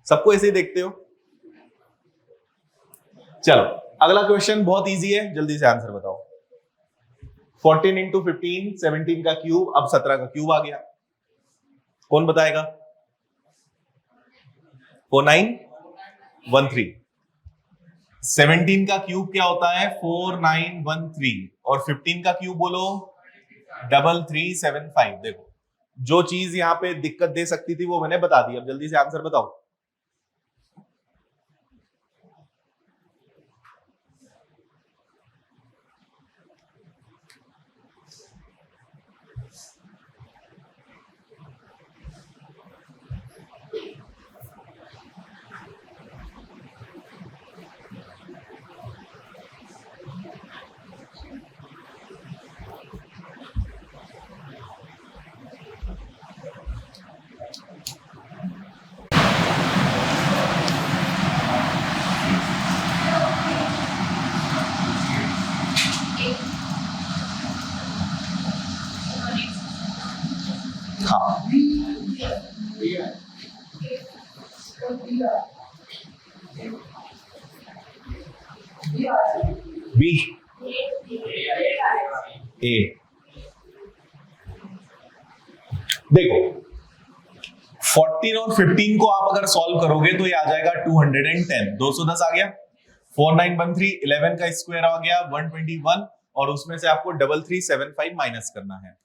सबको ऐसे ही देखते हो? चलो अगला क्वेश्चन बहुत इजी है, जल्दी से आंसर बताओ। 14 × 15 17 का क्यूब, अब 17 का क्यूब आ गया, कौन बताएगा? 4913। 17 का क्यूब क्या होता है 4913, और 15 का क्यूब बोलो 3375। देखो जो चीज यहां पे दिक्कत दे सकती थी वो मैंने बता दी, अब जल्दी से आंसर बताओ। बी, ए, देखो 14 और 15 को आप अगर सॉल्व करोगे तो ये आ जाएगा 210, 210 आ गया, 4913, 11 का स्क्वायर आ गया 121, और उसमें से आपको 3375 माइनस करना है।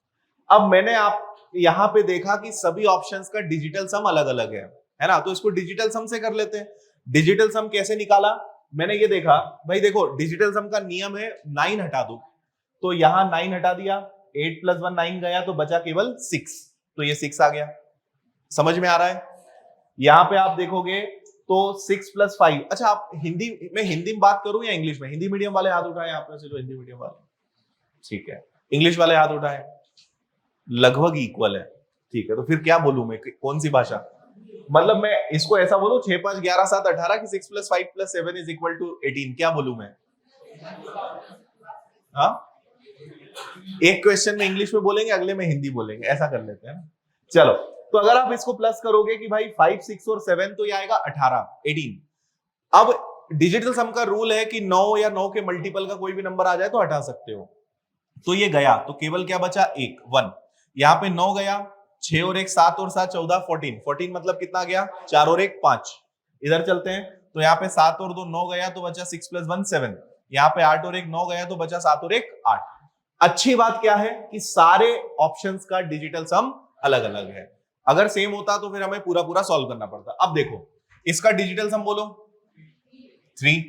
अब मैंने आप यहां पे देखा कि सभी ऑप्शंस का डिजिटल सम अलग अलग है ना, तो इसको डिजिटल सम से कर लेते हैं। डिजिटल सम कैसे निकाला, मैंने ये देखा भाई, देखो डिजिटल सम का नियम है 9 हटा दो, तो यहां 9 हटा दिया, 8 + 1 9 गया, तो बचा केवल 6, तो ये 6 आ गया। समझ में आ रहा है? यहां पे आप देखोगे तो 6 + 5, अच्छा आप हिंदी में बात करूं या इंग्लिश में? हिंदी मीडियम वाले हाथ उठाए आप में से जो हिंदी मीडियम वाले, ठीक है। इंग्लिश वाले हाथ उठाए, लगभग इक्वल है, ठीक है। तो फिर क्या बोलूं मैं, कौन सी भाषा? मतलब मैं इसको ऐसा बोलूं 6 5 11 7 18 कि 6 + 5 + 7 = 18, क्या बोलूं मैं? हाँ, एक क्वेश्चन में इंग्लिश में बोलेंगे, अगले में हिंदी बोलेंगे, ऐसा कर लेते हैं ना। चलो, तो अगर आप इसको प्लस करोगे कि भाई 5 6 और 7, तो ये आएगा 18 18। अब डिजिटल सम का रूल है कि 9 या 9 के मल्टीपल का कोई भी नंबर आ जाए तो हटा सकते हो, तो ये गया, तो केवल क्या बचा, 1 यहाँ पे 9 गया, 6 और 1 7 और 7 14, 14 14 मतलब कितना गया, 4 और 1 5। इधर चलते हैं, तो यहाँ पे 7 और 2 9 गया, तो बचा 6 + 1 7। यहाँ पे 8 और 1 9 गया, तो बचा 7 और 1 8। अच्छी बात क्या है कि सारे ऑप्शंस का डिजिटल सम अलग अलग है। अगर सेम होता तो फिर हमें पूरा पूरा सॉल्व करना पड़ता। अब देखो इसका डिजिटल सम बोलो 3,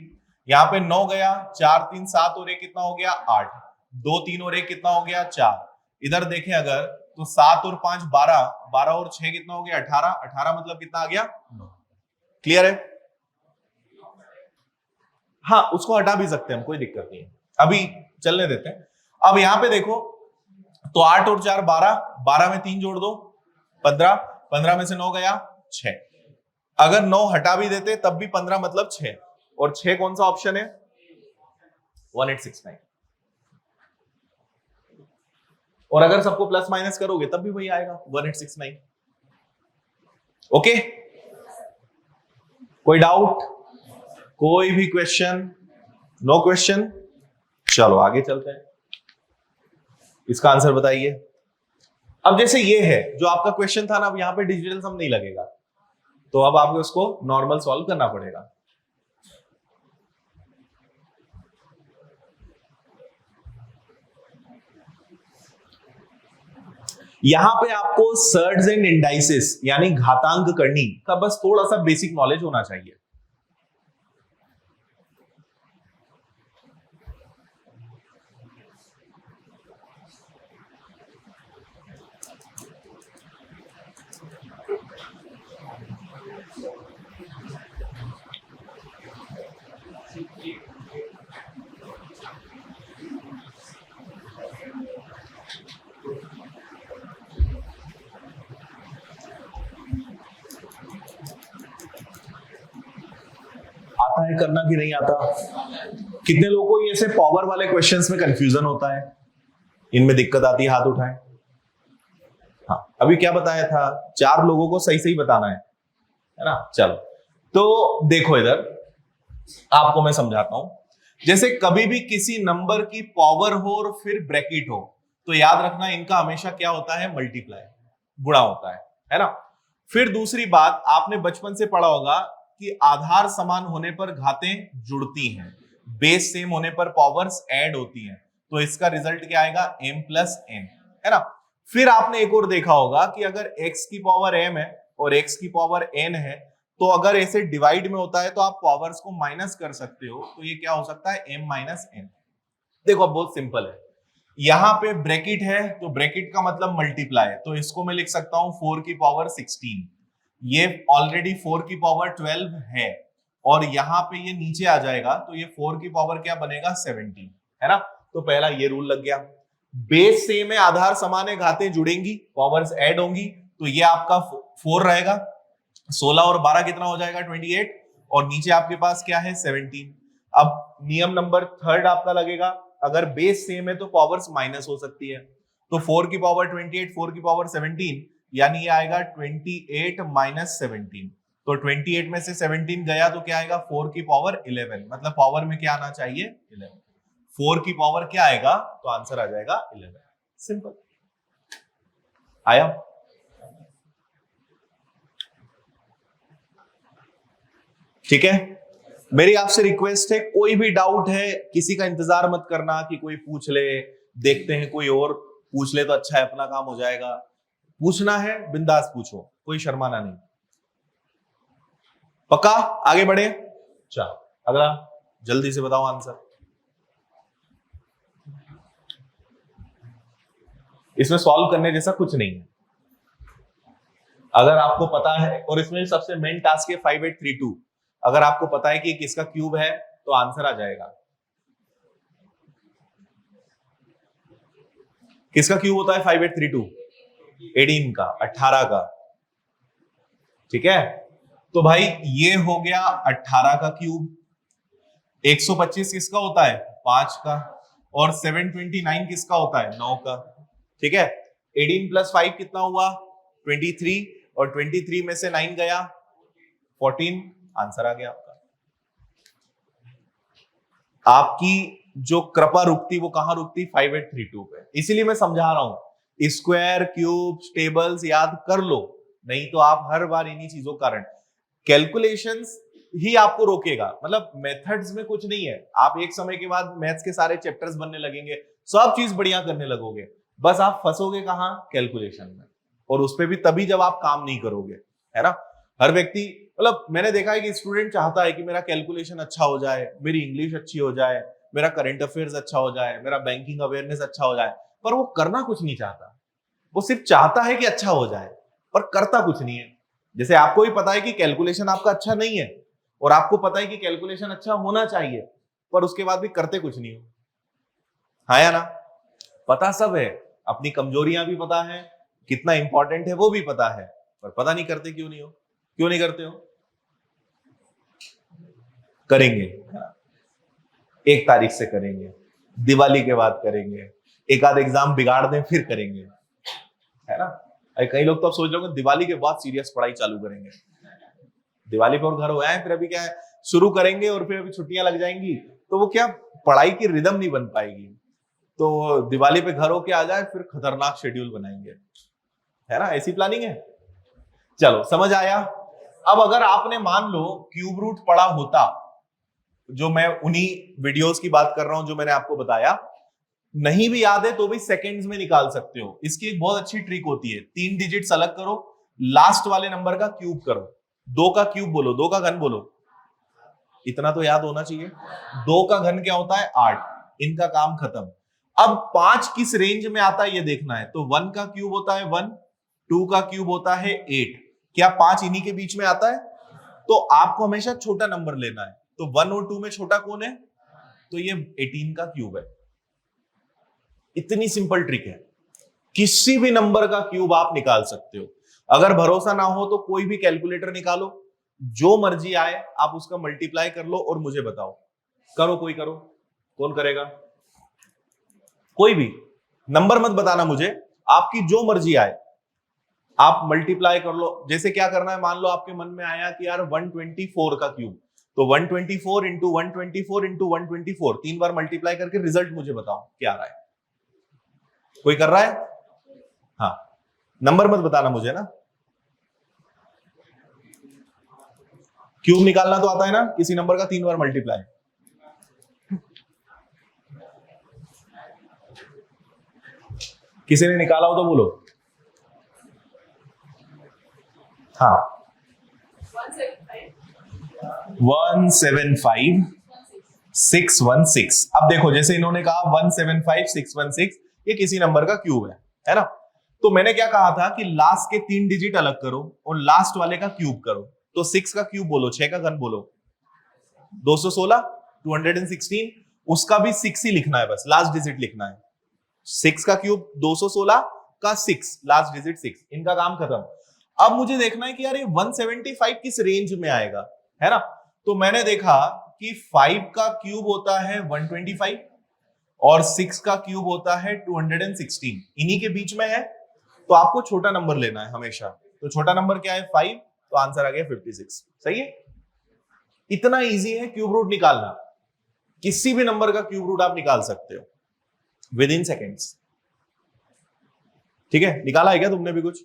यहाँ पे 9 गया, 4 3 7 और 1 कितना हो गया, 8, 2 3 और 1 कितना हो गया, 4। इधर देखें अगर तो 7 और 5 12, 12 और 6 कितना हो गया, 18, 18 मतलब कितना आ गया, 9। क्लियर है? हाँ, उसको हटा भी सकते हैं हम, कोई दिक्कत नहीं है, अभी चलने देते हैं। अब यहां पे देखो तो 8 और 4 12, 12 में 3 जोड़ दो 15, 15 में से 9 गया 6। अगर 9 हटा भी देते तब भी 15 मतलब 6, और 6 कौन सा ऑप्शन है, 1869। और अगर सबको प्लस माइनस करोगे तब भी वही आएगा 1869। ओके, कोई डाउट, कोई भी क्वेश्चन? No question. चलो आगे चलते हैं, इसका आंसर बताइए। अब जैसे ये है जो आपका क्वेश्चन था ना, अब यहां पे डिजिटल सम नहीं लगेगा, तो अब आपको इसको नॉर्मल सॉल्व करना पड़ेगा। यहां पे आपको सर्ड्स एंड इंडाइसेस यानी घातांक करनी का बस थोड़ा सा बेसिक नॉलेज होना चाहिए। आता है करना कि नहीं आता? कितने लोगों को ये से पावर वाले क्वेश्चंस में कंफ्यूजन होता है, इनमें दिक्कत आती है, हाथ उठाएं। हाँ, अभी क्या बताया था, 4 लोगों को सही सही बताना है ना। चलो तो देखो इधर आपको मैं समझाता हूं। जैसे कभी भी किसी नंबर की पावर हो और फिर ब्रैकेट हो, तो याद रखना इनका हमेशा क्या होता है, मल्टीप्लाई, गुणा होता है ना। फिर दूसरी बात, आपने बचपन से पढ़ा होगा कि आधार समान होने पर घातें जुड़ती हैं, बेस सेम होने पर पावर्स ऐड होती हैं, तो इसका रिजल्ट क्या आएगा, m + n, है ना। फिर आपने एक और देखा होगा कि अगर x की पावर m है और x की पावर n है, तो अगर ऐसे डिवाइड में होता है तो आप पावर्स को माइनस कर सकते हो, तो ये क्या हो सकता है, m - n। देखो अब बहुत सिंपल है, यहां पे ब्रैकेट है तो ब्रैकेट का मतलब मल्टीप्लाई, तो इसको मैं लिख सकता हूं 4 की पावर 16, ये ऑलरेडी 4 की पावर 12 है, और यहां पे ये नीचे आ जाएगा तो ये 4 की पावर क्या बनेगा, 17, है ना। तो पहला ये रूल लग गया, बेस सेम है, आधार समान है, घातें जुड़ेंगी, पावर्स ऐड होंगी, तो ये आपका 4 रहेगा, 16 और 12 कितना हो जाएगा, 28, और नीचे आपके पास क्या है, 17। अब नियम नंबर 3 आपका लगेगा, अगर बेस सेम है तो पावर्स माइनस हो सकती है, तो 4 की पावर 28, 4 की पावर 17, यानी ये आएगा 28 - 17, तो 28 में से 17 गया तो क्या आएगा, 4 की पावर 11, मतलब पावर में क्या आना चाहिए, 11। 4 की पावर क्या आएगा, तो आंसर आ जाएगा 11। सिंपल आया। ठीक है, मेरी आपसे रिक्वेस्ट है, कोई भी डाउट है किसी का इंतजार मत करना कि कोई पूछ ले, देखते हैं कोई और पूछ ले तो अच्छा है, अपना काम हो जाएगा। पूछना है बिंदास पूछो, कोई शर्माना नहीं। पक्का? आगे बढ़े, चलो अगला, जल्दी से बताओ आंसर। इसमें सॉल्व करने जैसा कुछ नहीं है, अगर आपको पता है, और इसमें सबसे मेन टास्क है 5832। अगर आपको पता है कि किसका क्यूब है तो आंसर आ जाएगा। किसका क्यूब होता है 5832? 18 का, 18 का। ठीक है, तो भाई ये हो गया 18 का क्यूब। 125 किसका होता है? 5 का। और 729 किसका होता है? 9 का। ठीक है, 18 प्लस 5 कितना हुआ? 23, और 23 में से 9 गया 14, आंसर आ गया आपका। आपकी जो कृपा रुकती वो कहां रुकती? 5832 पे। इसीलिए मैं समझा रहा हूं, स्क्वायर, क्यूब, टेबल्स याद कर लो, नहीं तो आप हर बार इन्हीं चीजों का कारण, कैलकुलेशंस ही आपको रोकेगा। मतलब मेथड्स में कुछ नहीं है, आप एक समय के बाद मैथ्स के सारे चैप्टर्स बनने लगेंगे, सब चीज बढ़िया करने लगोगे, बस आप फंसोगे कहां? कैलकुलेशन में। और उस पर भी तभी जब आप काम नहीं करोगे, है ना। हर व्यक्ति, मतलब मैंने देखा है कि स्टूडेंट चाहता है कि मेरा कैलकुलेशन अच्छा हो जाए, मेरी इंग्लिश अच्छी हो जाए, मेरा करंट अफेयर्स अच्छा हो जाए, मेरा बैंकिंग अवेयरनेस अच्छा हो जाए, पर वो करना कुछ नहीं चाहता। वो सिर्फ चाहता है कि अच्छा हो जाए, पर करता कुछ नहीं है। जैसे आपको भी पता है कि कैलकुलेशन आपका अच्छा नहीं है, और आपको पता है कि कैलकुलेशन अच्छा होना चाहिए, पर उसके बाद भी करते कुछ नहीं हो। हाँ या ना? पता सब है, अपनी कमजोरियां भी पता है, कितना इंपॉर्टेंट है वो भी पता है, पर पता नहीं करते क्यों नहीं हो। क्यों नहीं करते हो? करेंगे, 1 तारीख से करेंगे, दिवाली के बाद करेंगे, एक आध एग्जाम बिगाड़ दें फिर करेंगे, है ना। अरे कई लोग तो अब सोच रहे होंगे दिवाली के बाद सीरियस पढ़ाई चालू करेंगे। दिवाली पर घर हो आए, फिर अभी क्या है, शुरू करेंगे और फिर अभी छुट्टियां लग जाएंगी, तो वो क्या, पढ़ाई की रिदम नहीं बन पाएगी। तो दिवाली पे घर होके आ जाए, फिर खतरनाक शेड्यूल बनाएंगे, है ना, ऐसी प्लानिंग है। चलो समझ आया। अब अगर आपने मान लो क्यूब रूट पढ़ा होता, जो मैं उन्हीं वीडियोस की बात कर रहा हूं जो मैंने आपको बताया, नहीं भी याद है तो भी सेकंड्स में निकाल सकते हो। इसकी एक बहुत अच्छी ट्रिक होती है, 3 डिजिट्स अलग करो, लास्ट वाले नंबर का क्यूब करो। 2 का क्यूब बोलो, 2 का घन बोलो, इतना तो याद होना चाहिए। 2 का घन क्या होता है? 8। इनका काम खत्म। अब 5 किस रेंज में आता है ये देखना है, तो 1 का क्यूब होता है 1, 2 का क्यूब होता है 8। क्या 5 इन्हीं के बीच में आता है? तो आपको हमेशा छोटा नंबर लेना है। तो 1 और 2 में छोटा कौन है? तो ये 18 का क्यूब है। इतनी सिंपल ट्रिक है, किसी भी नंबर का क्यूब आप निकाल सकते हो। अगर भरोसा ना हो तो कोई भी कैलकुलेटर निकालो, जो मर्जी आए आप उसका मल्टीप्लाई कर लो और मुझे बताओ। करो, कोई करो, कौन करेगा? कोई भी नंबर मत बताना मुझे, आपकी जो मर्जी आए आप मल्टीप्लाई कर लो। जैसे क्या करना है, मान लो आपके मन में आया कि यार 124 का क्यूब, तो 124 इंटू 124 इंटू 124 3 बार मल्टीप्लाई करके रिजल्ट मुझे बताओ क्या आ रहा है। कोई कर रहा है? हाँ, नंबर मत बताना मुझे ना। क्यूब निकालना तो आता है ना, किसी नंबर का 3 बार मल्टीप्लाई। किसी ने निकाला हो तो बोलो। हाँ, 175616। अब देखो, जैसे इन्होंने कहा 175616, ये किसी नंबर का क्यूब है ना। तो मैंने क्या कहा था कि लास्ट के 3 डिजिट अलग करो और लास्ट वाले का क्यूब करो। तो 6 का क्यूब बोलो, 6 का घन बोलो, 216, 216। उसका भी 6 ही लिखना है, बस लास्ट डिजिट लिखना है। 6 का क्यूब 216 का 6, लास्ट डिजिट 6, इनका काम खत्म। अब मुझे देखना है कि यार ये 175 किस रेंज में आएगा, है ना। तो मैंने देखा कि 5 का क्यूब होता है 125 और 6 का क्यूब होता है 216, इन्हीं के बीच में है। तो आपको छोटा नंबर लेना है हमेशा। तो छोटा नंबर क्या है? 5। तो आंसर आ गया 56। सही है। इतना इजी है क्यूब रूट निकालना, किसी भी नंबर का क्यूब रूट आप निकाल सकते हो विद इन सेकेंड्स। ठीक है, निकाला है क्या तुमने भी कुछ?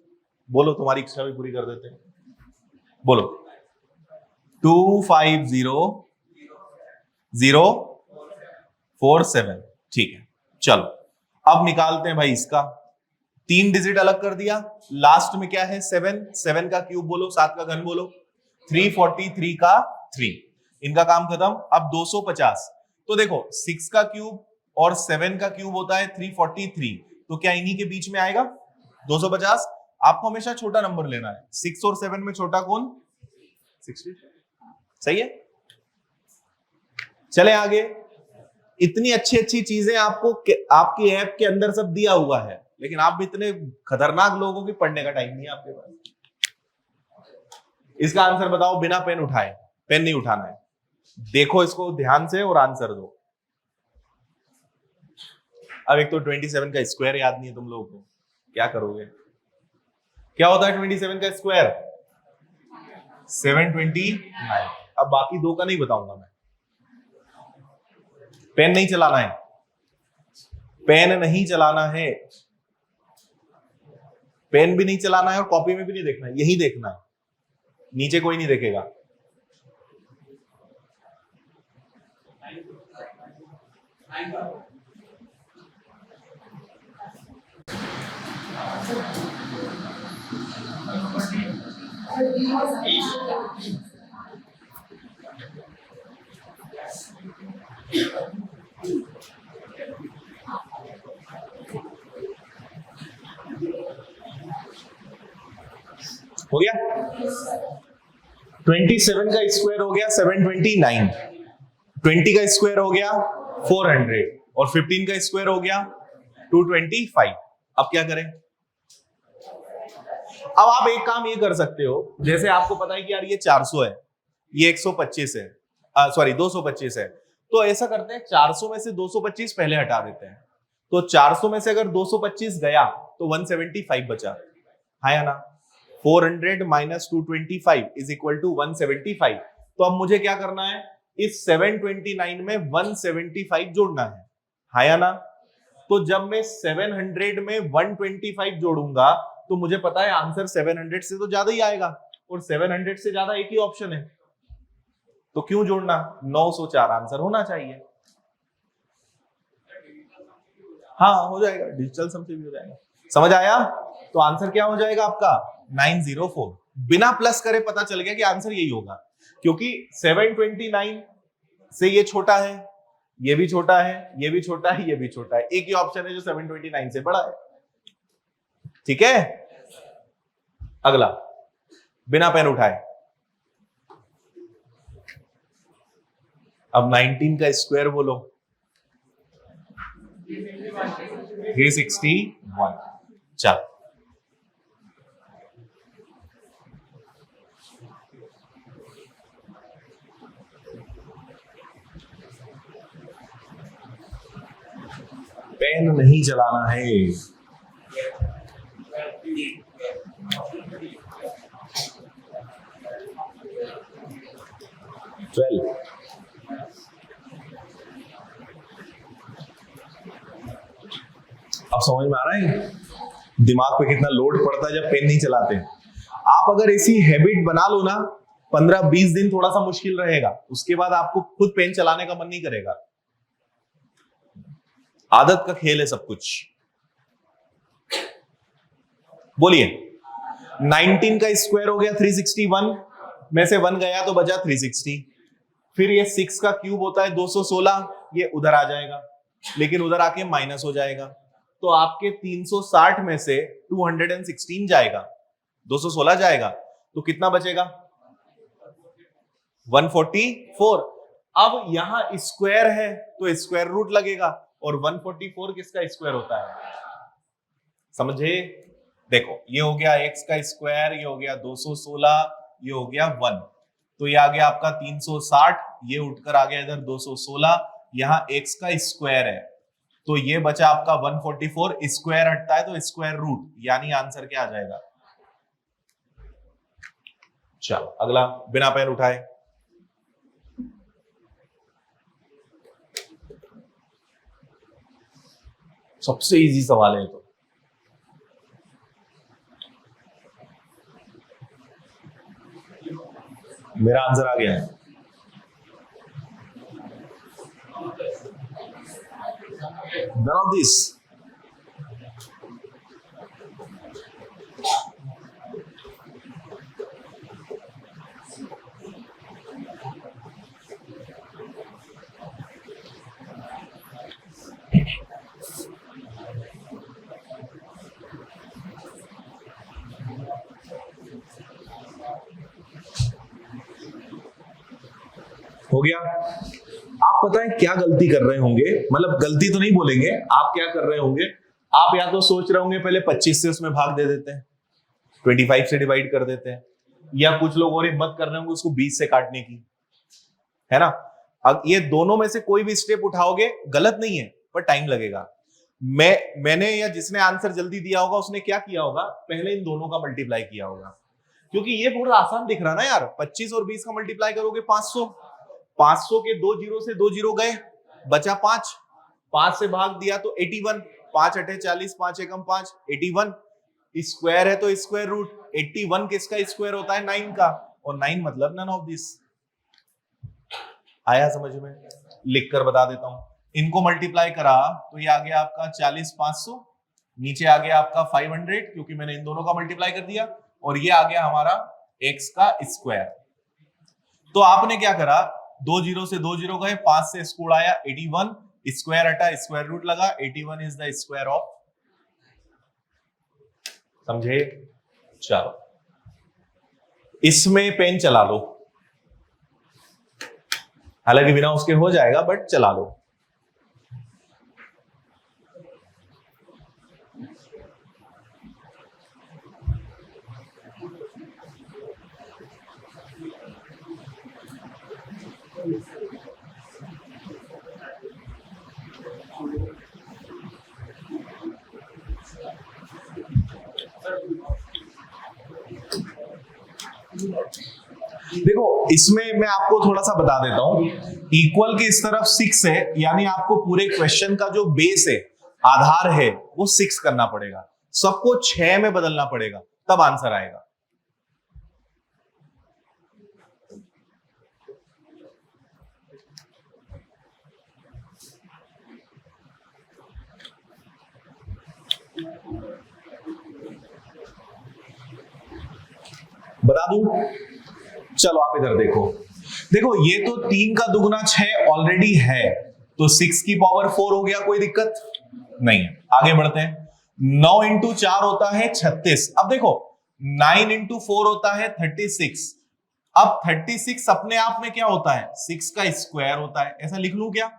बोलो, तुम्हारी इच्छा भी पूरी कर देते हैं, बोलो। 250,047। ठीक है, चलो अब निकालते हैं भाई इसका। 3 डिजिट अलग कर दिया, लास्ट में क्या है 7, 7 का क्यूब बोलो, 7 का घन बोलो, 343 का 3, इनका काम खत्म। अब 250, तो देखो 6 का क्यूब और 7 का क्यूब होता है 343, तो क्या इन्हीं के बीच में आएगा 250। आपको हमेशा छोटा नंबर लेना है, 6 और 7 में छोटा कौन? 60। सही है, चले आगे। इतनी अच्छी अच्छी चीजें आपको आपकी ऐप के अंदर सब दिया हुआ है, लेकिन आप भी इतने खतरनाक लोगों की पढ़ने का टाइम नहीं है आपके पास। इसका आंसर बताओ बिना पेन उठाए, पेन नहीं उठाना है, देखो इसको ध्यान से और आंसर दो। अब एक तो 27 का स्क्वायर याद नहीं है तुम लोगों को, क्या करोगे? क्या होता है 27 का स्क्वायर? 729। अब बाकी दो का नहीं बताऊंगा मैं, पेन नहीं चलाना है, पेन नहीं चलाना है, पेन भी नहीं चलाना है और कॉपी में भी नहीं देखना है, यही देखना है, नीचे कोई नहीं देखेगा। हो गया, 27 का स्क्वायर हो गया 729, 20 का स्क्वायर हो गया 400 और 15 का स्क्वायर हो गया 225। अब क्या करें? अब आप एक काम ये कर सकते हो, जैसे आपको पता है कि यार ये 400 है, ये 125 है, सॉरी 225 है, तो ऐसा करते हैं 400 में से 225 पहले हटा देते हैं, तो 400 में से अगर 225 गया तो 175 बचा, है या ना? 400 माइनस 225 इज इक्वल टू 175। तो अब मुझे क्या करना है, इस 729 में 175 जोड़ना है या ना? तो जब मैं 700 में 125 जोड़ूंगा तो मुझे पता है आंसर 700 से तो ज्यादा ही आएगा, और 700 से ज्यादा एक ही ऑप्शन है, तो क्यों जोड़ना? 904 आंसर होना चाहिए। हाँ हो जाएगा, डिजिटल सम से भी हो जाएगा। समझ आया? तो आंसर क्या हो जाएगा आपका? 904। बिना प्लस करे पता चल गया कि आंसर यही होगा, क्योंकि 729 से ये छोटा है, ये भी छोटा है, ये भी छोटा है, ये भी छोटा है, एक ही ऑप्शन है जो 729 से बड़ा है। ठीक है, अगला बिना पेन उठाए। अब 19 का स्क्वायर बोलो। 361। चल पेन नहीं चलाना है। 12। अब समझ में आ रहा है दिमाग पे कितना लोड पड़ता है जब पेन नहीं चलाते। आप अगर ऐसी हैबिट बना लो ना, 15-20 दिन थोड़ा सा मुश्किल रहेगा, उसके बाद आपको खुद पेन चलाने का मन नहीं करेगा। आदत का खेल है सब कुछ। बोलिए, 19 का स्क्वायर हो गया 361, में से 1 गया तो बचा 360। फिर ये 6 का क्यूब होता है 216, ये उधर आ जाएगा, लेकिन उधर आके माइनस हो जाएगा, तो आपके 360 में से 216 जाएगा, 216 जाएगा, तो कितना बचेगा? 144। अब यहां स्क्वायर है तो स्क्वायर रूट लगेगा, और 144 किसका स्क्वायर होता है? समझे? देखो ये हो गया x का स्क्वायर, ये हो गया 216, ये हो गया 1, तो ये आ गया आपका 360, ये उठकर आ गया इधर 216, यहां x का स्क्वायर है, तो ये बचा आपका 144, स्क्वायर हटता है तो स्क्वायर रूट, यानी आंसर क्या आ जाएगा? चलो अगला बिना पेन उठाए। सबसे इजी सवाल है तो। मेरा आंसर आ गया है। None of this. हो गया। आप पता है क्या गलती कर रहे होंगे, मतलब गलती तो नहीं बोलेंगे, आप क्या कर रहे होंगे, आप या तो सोच रहे होंगे पहले 25 से उसमें भाग दे देते हैं, 25 से डिवाइड कर देते हैं, या कुछ लोग और हिम्मत कर रहे होंगे उसको 20 से काटने की, है ना। अब ये दोनों में से कोई भी स्टेप उठाओगे गलत नहीं है, पर टाइम लगेगा। मैंने या जिसने आंसर जल्दी दिया होगा उसने क्या किया होगा, पहले इन दोनों का मल्टीप्लाई किया होगा, क्योंकि ये थोड़ा आसान दिख रहा ना यार। 25 और 20 का मल्टीप्लाई करोगे 500, 500 के 2 जीरो से 2 जीरो गए, बचा 5, 5 से भाग दिया तो 81, 5 अठे 40, 5 एकम 5, 81 स्क्वायर है तो स्क्वायर रूट 81 किसका स्क्वायर होता है, 9 का, और 9 मतलब नन ऑफ दिस। आया समझ में? लिखकर बता देता हूं, इनको मल्टीप्लाई करा तो ये आ गया आपका 40 500, नीचे आ गया आपका 500 क्योंकि मैंने इन दोनों का मल्टीप्लाई कर दिया, और ये आ गया हमारा x का स्क्वायर। तो आपने क्या करा, 2 जीरो से 2 जीरो गए, 5 से स्क्वायर आया 81, स्क्वायर हटा स्क्वायर रूट लगा, 81 इज द स्क्वायर ऑफ, समझे? चलो इसमें पेन चला लो, हालांकि बिना उसके हो जाएगा बट चला लो। देखो इसमें मैं आपको थोड़ा सा बता देता हूं, इक्वल की इस तरफ 6 है, यानी आपको पूरे क्वेश्चन का जो बेस है, आधार है, वो 6 करना पड़ेगा, सबको 6 में बदलना पड़ेगा, तब आंसर आएगा। बता दूं? चलो आप इधर देखो, देखो ये तो 3 का दुगना 6 ऑलरेडी है, तो 6 की पावर 4 हो गया, कोई दिक्कत नहीं है। आगे बढ़ते हैं, 9 इंटू 4 होता है 36। अब देखो 9 इंटू 4 होता है 36। अब 36 अपने आप में क्या होता है, 6 का स्क्वायर होता है, ऐसा लिख लूं क्या?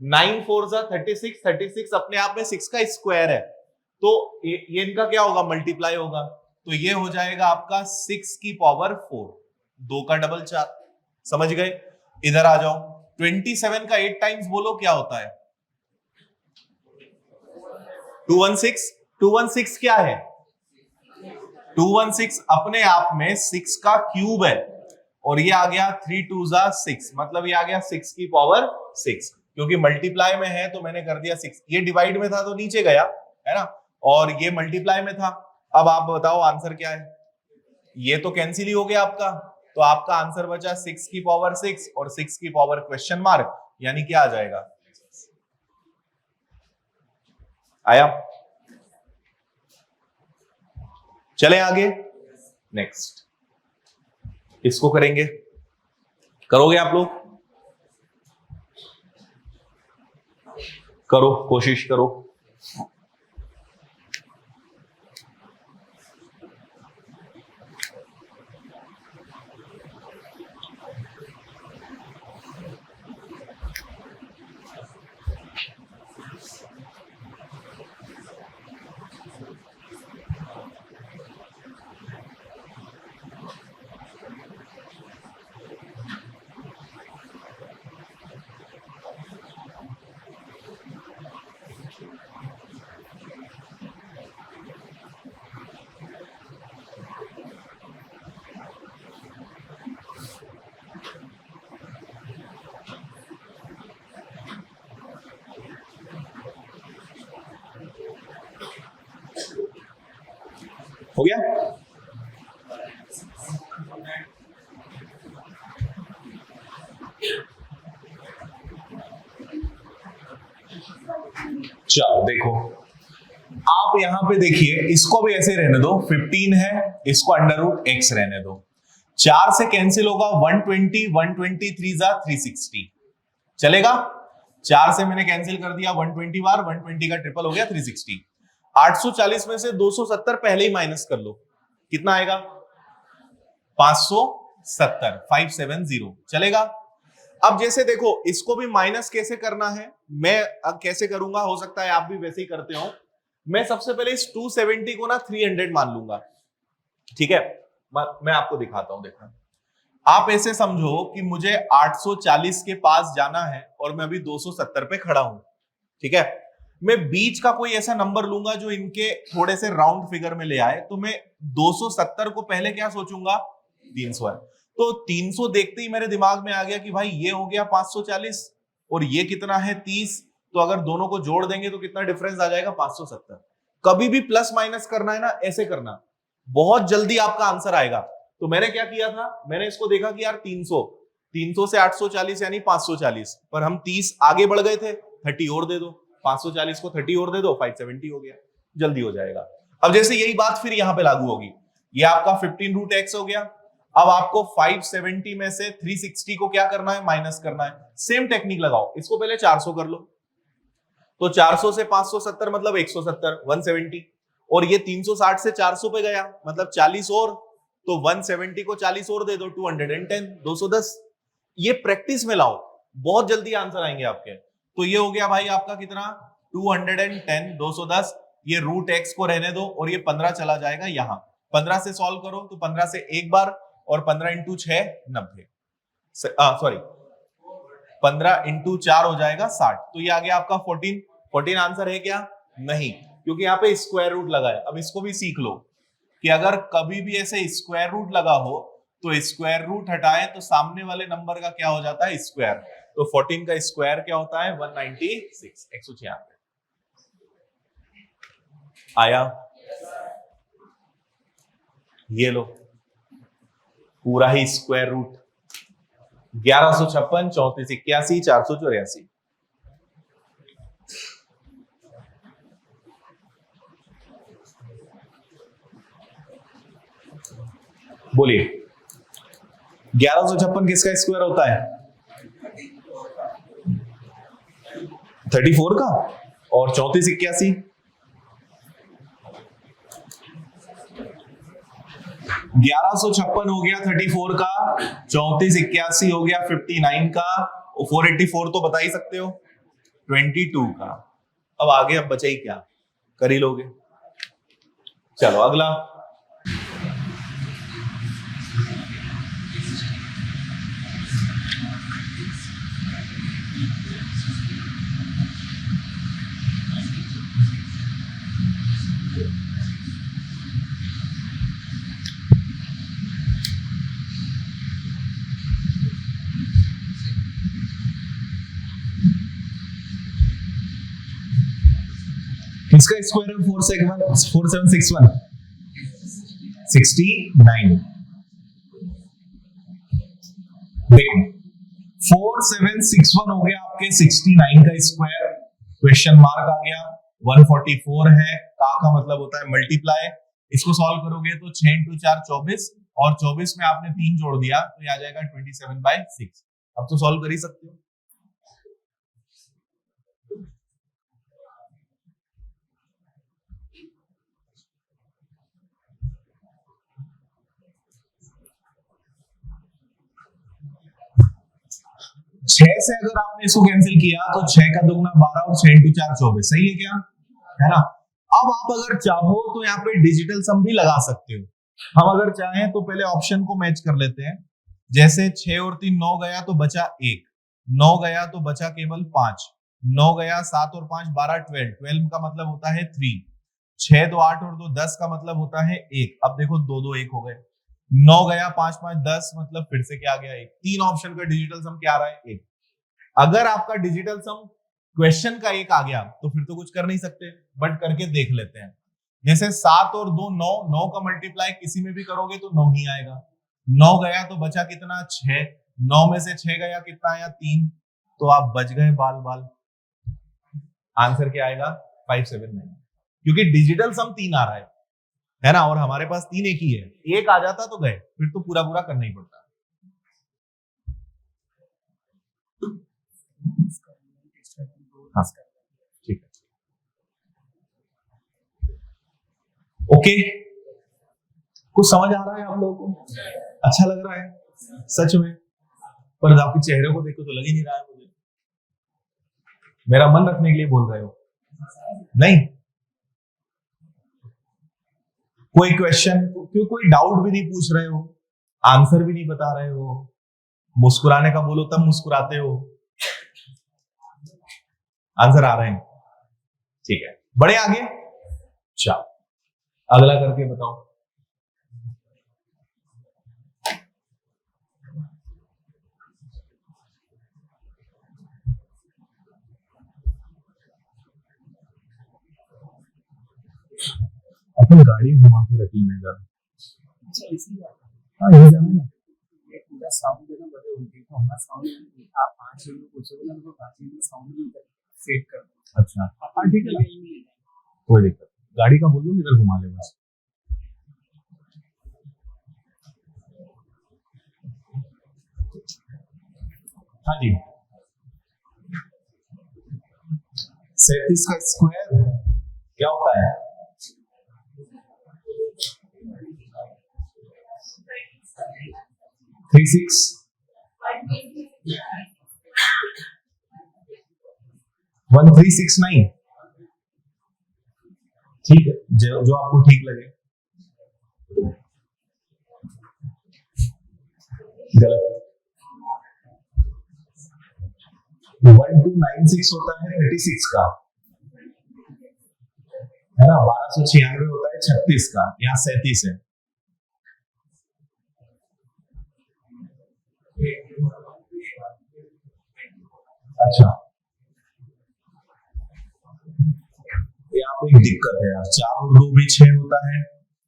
9 4 जा 36, 36 अपने आप में 6 का स्क्वायर है, तो ये इनका क्या होगा, मल्टीप्लाई होगा, तो ये हो जाएगा आपका 6 की पावर 4, 2 का डबल 4। समझ गए? इधर आ जाओ, 27 का 8 टाइम्स बोलो क्या होता है, 216। 216 क्या है, 216 अपने आप में 6 का क्यूब है, और ये आ गया 3 2 जा 6, मतलब ये आ गया 6 की पावर 6, क्योंकि मल्टीप्लाई में है तो मैंने कर दिया 6, ये डिवाइड में था तो नीचे गया, है ना, और ये मल्टीप्लाई में था। अब आप बताओ आंसर क्या है, ये तो कैंसिल ही हो गया आपका, तो आपका आंसर बचा 6 की पावर 6 और 6 की पावर क्वेश्चन मार्क, यानी क्या आ जाएगा, आया? चले आगे, नेक्स्ट इसको करेंगे, करोगे आप लोग? करो, कोशिश करो। हो गया? चलो देखो, आप यहां पे देखिए, इसको भी ऐसे रहने दो, 15 है, इसको अंडर रूट एक्स रहने दो। 4 से कैंसिल होगा 120, 120 3 जा 360, चलेगा। 4 से मैंने कैंसिल कर दिया 120 बार, 120 का ट्रिपल हो गया 360। 840 में से 270 पहले ही माइनस कर लो, कितना आएगा 570, 570, चलेगा। अब जैसे देखो, इसको भी माइनस कैसे करना है, मैं अब कैसे करूंगा, हो सकता है आप भी वैसे ही करते हो। मैं सबसे पहले इस 270 को ना 300 मान लूंगा, ठीक है। मैं आपको दिखाता हूं, देखना। आप ऐसे समझो कि मुझे 840 के पास जाना है और मैं अभी 270 पे खड़ा हूं, ठीक है। मैं बीच का कोई ऐसा नंबर लूंगा जो इनके थोड़े से राउंड फिगर में ले आए, तो मैं 270 को पहले क्या सोचूंगा, 300 है। तो 300 देखते ही मेरे दिमाग में आ गया कि भाई ये हो गया 540 और ये कितना है 30, तो अगर दोनों को जोड़ देंगे तो कितना डिफरेंस आ जाएगा 570। कभी भी प्लस माइनस करना है ना, ऐसे करना, बहुत जल्दी आपका आंसर आएगा। तो मैंने क्या किया था, मैंने इसको देखा कि यार 300 से 840 यानी 540, पर हम 30 आगे बढ़ गए थे, 30 और दे दो, 540 को 30 और दे दो, 570 हो गया, जल्दी हो जाएगा। अब जैसे यही बात फिर यहां पे लागू होगी, ये आपका 15 रूट एक्स हो गया। अब आपको 570 में से 360 को क्या करना है, माइनस करना है। सेम टेक्निक लगाओ, इसको पहले 400 कर लो, तो 400 से 570 मतलब 170, 170, और ये 360 से 400 पे गया मतलब 40 और, तो 170 को 40 और दे दो, 210, 210। ये प्रैक्टिस में लाओ, बहुत जल्दी आंसर आएंगे आपके। तो ये हो गया भाई आपका कितना, 210, 210। ये रूट एक्स को रहने दो और ये 15 चला जाएगा यहां। 15 से सॉल्व करो तो 15 से एक बार, और 15 इंटू 6 90, सॉरी 15 इंटू 4 हो जाएगा 60। तो ये आ गया आपका 14 आंसर है क्या, नहीं, क्योंकि यहाँ पे स्क्वायर रूट लगा है। अब इसको भी सीख लो कि अगर कभी भी ऐसे स्क्वायर रूट लगा हो तो स्क्वायर रूट हटाए तो सामने वाले नंबर का क्या हो जाता है, स्क्वायर। तो 14 का स्क्वायर क्या होता है, 196, 196 आया। ये लो पूरा ही स्क्वायर रूट, 1156, 34 81, 484। बोलिए 1156 किसका स्क्वायर होता है, 34 का, और 34 81, 1156 हो गया 34 का, 34 81 हो गया 59 का, और 484 तो बता ही सकते हो 22 का। अब आगे अब बचा ही क्या, कर ही लोगे। चलो अगला, इसका स्क्वायर है 4761, 69। देखो 4761 हो गया आपके 69 का स्क्वायर, क्वेश्चन मार्क आ गया, 144 है, का मतलब होता है मल्टीप्लाई। इसको सॉल्व करोगे तो 6 इंटू 4 24, और 24 में आपने 3 जोड़ दिया तो ये आ जाएगा 27/6। अब तो सॉल्व कर ही सकते हो। छह से अगर आपने इसको कैंसिल किया तो 6 का दुगना 12 और 6 इंटू 4 24, सही है क्या, है ना। अब आप अगर चाहो तो यहाँ पे डिजिटल सम भी लगा सकते हो। हम अगर चाहें तो पहले ऑप्शन को मैच कर लेते हैं। जैसे 6 और 3 9 गया तो बचा 1, 9 गया तो बचा केवल 5, 9 गया 7 और 5 12, 12 का मतलब होता है 3, 6 2 8 और 2 10 का मतलब होता है 1। अब देखो 2 2 1 हो गए, 9 गया 5 5 10, मतलब फिर से क्या आ गया 1। तीन ऑप्शन का डिजिटल सम क्या आ रहा है 1। अगर आपका डिजिटल सम क्वेश्चन का 1 आ गया तो फिर तो कुछ कर नहीं सकते, बट करके देख लेते हैं। जैसे 7 और 2 9, 9 का मल्टीप्लाई किसी में भी करोगे तो 9 ही आएगा। 9 गया तो बचा कितना 6, 9 में से 6 गया कितना आया 3, तो आप बच गए बाल बाल। आंसर क्या आएगा 579, क्योंकि डिजिटल सम 3 आ रहा है ना, और हमारे पास 3 एक ही है, एक आ जाता तो गए, फिर तो पूरा पूरा करना ही पड़ता। हाँ ठीक है, ओके, कुछ समझ आ रहा है आप लोगों को? अच्छा लग रहा है सच में? पर आपके चेहरे को देखो तो लग ही नहीं रहा है मुझे। मेरा मन रखने के लिए बोल रहे हो? नहीं? कोई क्वेश्चन, क्यों कोई डाउट भी नहीं पूछ रहे हो, आंसर भी नहीं बता रहे हो, मुस्कुराने का बोलो तब मुस्कुराते हो। आंसर आ रहे हैं? ठीक है, बढ़े आगे। चलो अगला करके बताओ। अपन गाड़ी घुमा के रख लेने का। अच्छा इसी बात हाँ ये जाना ना, ये पूरा साउंड देना बड़े उनके तो हमारा साउंड आप 5 मिनट पूछोगे ना तो 5 मिनट साउंड भी सेट कर दो। अच्छा हाँ ठीक है, कोई दिक्कत, गाड़ी का बोल दो इधर घुमा ले बस। हाँ जी, 37 का स्क्वायर क्या होता है? 36 1369, ठीक है, जो आपको ठीक लगे। गलत, 1296 होता है 36 का, है ना, 1296 होता है 36 का, यहाँ 37 है। अच्छा यहाँ पे एक दिक्कत है यार, 4 और 2 भी 6 होता है,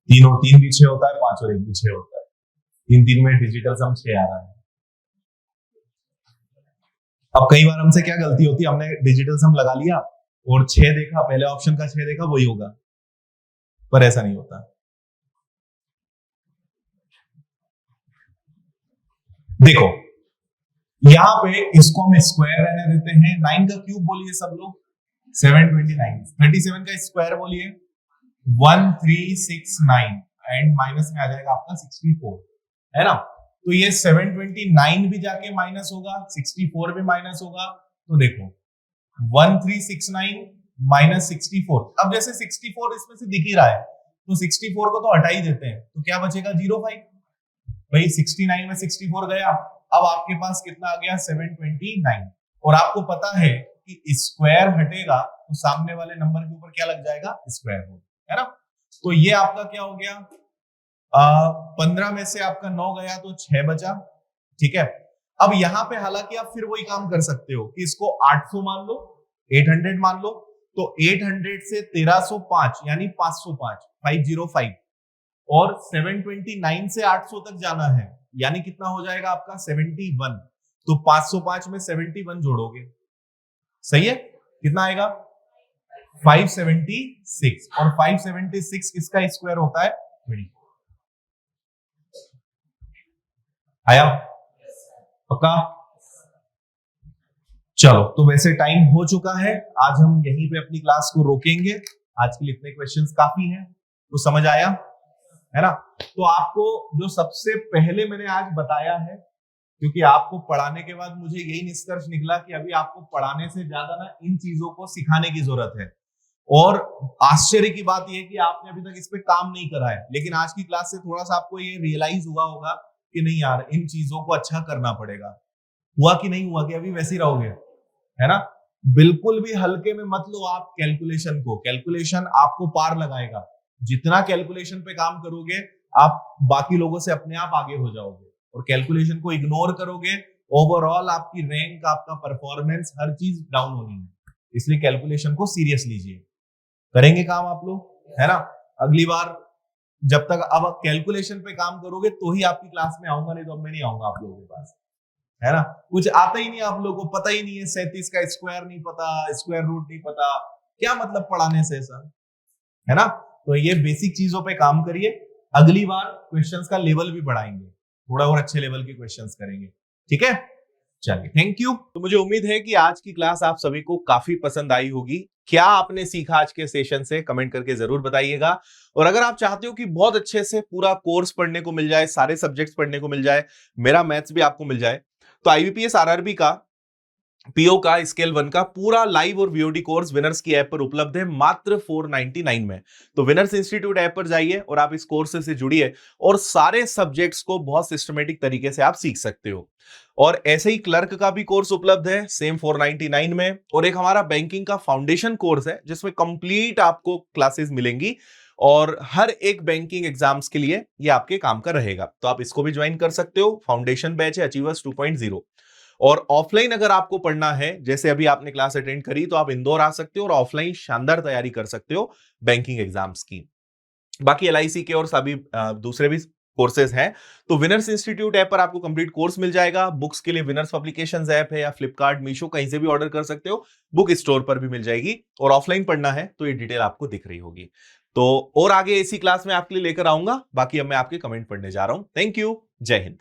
3 और 3 भी 6 होता है, 5 और 1 भी 6 होता है, 3 में डिजिटल सम 6 आ रहा है। अब कई बार हमसे क्या गलती होती है, हमने डिजिटल सम लगा लिया और 6 देखा, पहले ऑप्शन का 6 देखा वही होगा, पर ऐसा नहीं होता। देखो यहां पे इसको हम स्क्वायर रहने देते हैं, 9 का क्यूब बोलिए सब लोग 729, 37 का स्क्वायर बोलिए 1369, एंड माइनस में आ जाएगा आपका 64, है ना, तो ये 729 भी जाके माइनस होगा, 64 भी माइनस होगा, तो देखो 1369 माइनस 64, अब जैसे 64 इसमें से दिख ही रहा है तो 64 को तो हटा ही देते हैं, तो क्या बचेगा 05, भाई 69 में 64 गया, अब आपके पास कितना आ गया 729, और आपको पता है कि स्क्वायर हटेगा तो सामने वाले नंबर के ऊपर क्या लग जाएगा, स्क्वायर रूट, है ना, तो ये आपका क्या हो गया, 15 में से आपका 9 गया तो 6 बचा, ठीक है। अब यहां पे हालांकि आप फिर वही काम कर सकते हो कि इसको 800 मान लो, 800 मान लो, तो 800 से 1305 यानी 505, 505, और 729 से 800 तक जाना है, यानी कितना हो जाएगा आपका 71, तो 505 में 71 जोड़ोगे, सही है, कितना आएगा 576, और 576 किसका स्क्वायर होता है 24, आया पक्का? चलो तो वैसे टाइम हो चुका है, आज हम यहीं पे अपनी क्लास को रोकेंगे, आज के लिए इतने क्वेश्चंस काफी हैं, तो समझ आया है ना। तो आपको जो सबसे पहले मैंने आज बताया है, क्योंकि आपको पढ़ाने के बाद मुझे यही निष्कर्ष निकला कि अभी आपको पढ़ाने से ज्यादा ना इन चीजों को सिखाने की जरूरत है, और आश्चर्य की बात यह है कि आपने अभी तक इस पे काम नहीं करा है, लेकिन आज की क्लास से थोड़ा सा आपको ये रियलाइज हुआ होगा कि नहीं यार इन चीजों को अच्छा करना पड़ेगा। हुआ कि नहीं हुआ कि अभी वैसे ही रहोगे, है ना? बिल्कुल भी हल्के में मत लो आप कैलकुलेशन को, कैलकुलेशन आपको पार लगाएगा, जितना कैलकुलेशन पे काम करोगे आप बाकी लोगों से अपने आप आगे हो जाओगे, और कैलकुलेशन को इग्नोर करोगे ओवरऑल आपकी रैंक, आपका परफॉर्मेंस, हर चीज डाउन होनी है, इसलिए कैलकुलेशन को सीरियस लीजिए, करेंगे काम आप लोग, है ना? अगली बार जब तक अब कैलकुलेशन पे काम करोगे तो ही आपकी क्लास में आऊंगा, नहीं तो अब मैं नहीं आऊंगा आप लोगों के पास, है ना। कुछ आता ही नहीं, आप लोगों को पता ही नहीं है, 37 का स्क्वायर नहीं पता, स्क्वायर रूट नहीं पता, क्या मतलब पढ़ाने से ऐसा, है ना। तो ये बेसिक चीजों पे काम करिए, अगली बार क्वेश्चंस का लेवल भी बढ़ाएंगे, थोड़ा और अच्छे लेवल के क्वेश्चंस करेंगे, ठीक है। चलिए, थैंक यू। तो मुझे उम्मीद है कि आज की क्लास आप सभी को काफी पसंद आई होगी। क्या आपने सीखा आज के सेशन से, कमेंट करके जरूर बताइएगा। और अगर आप चाहते हो कि बहुत अच्छे से पूरा कोर्स पढ़ने को मिल जाए, सारे सब्जेक्ट्स पढ़ने को मिल जाए, मेरा मैथ्स भी आपको मिल जाए, तो आईबीपीएस आरआरबी का, पीओ का, स्केल 1 का पूरा लाइव और वीओडी कोर्स विनर्स की ऐप पर उपलब्ध है मात्र 499 में। तो विनर्स इंस्टीट्यूट ऐप पर जाइए और आप इस कोर्स से जुड़िए और सारे सब्जेक्ट्स को बहुत सिस्टमेटिक तरीके से आप सीख सकते हो। और ऐसे ही क्लर्क का भी कोर्स उपलब्ध है सेम 499 में। और एक हमारा बैंकिंग का फाउंडेशन कोर्स है जिसमें कंप्लीट आपको क्लासेस मिलेंगी और हर एक बैंकिंग एग्जाम्स के लिए ये आपके काम का रहेगा। तो आप इसको भी ज्वाइन कर सकते हो। फाउंडेशन बैच है अचीवर्स 2.0। और ऑफलाइन अगर आपको पढ़ना है, जैसे अभी आपने क्लास अटेंड करी, तो आप इंदौर आ सकते हो और ऑफलाइन शानदार तैयारी कर सकते हो बैंकिंग एग्जाम्स की। बाकी एलआईसी के और सभी दूसरे भी कोर्सेज हैं। तो विनर्स इंस्टीट्यूट ऐप पर आपको कंप्लीट कोर्स मिल जाएगा। बुक्स के लिए विनर्स पब्लिकेशंस ऐप है या फ्लिपकार्ट, मीशो, कहीं से भी ऑर्डर कर सकते हो। बुक स्टोर पर भी मिल जाएगी। और ऑफलाइन पढ़ना है तो ये डिटेल आपको दिख रही होगी। तो और आगे इसी क्लास में आपके लिए लेकर आऊंगा। बाकी अब मैं आपके कमेंट पढ़ने जा रहा हूं। Thank you. जय हिंद।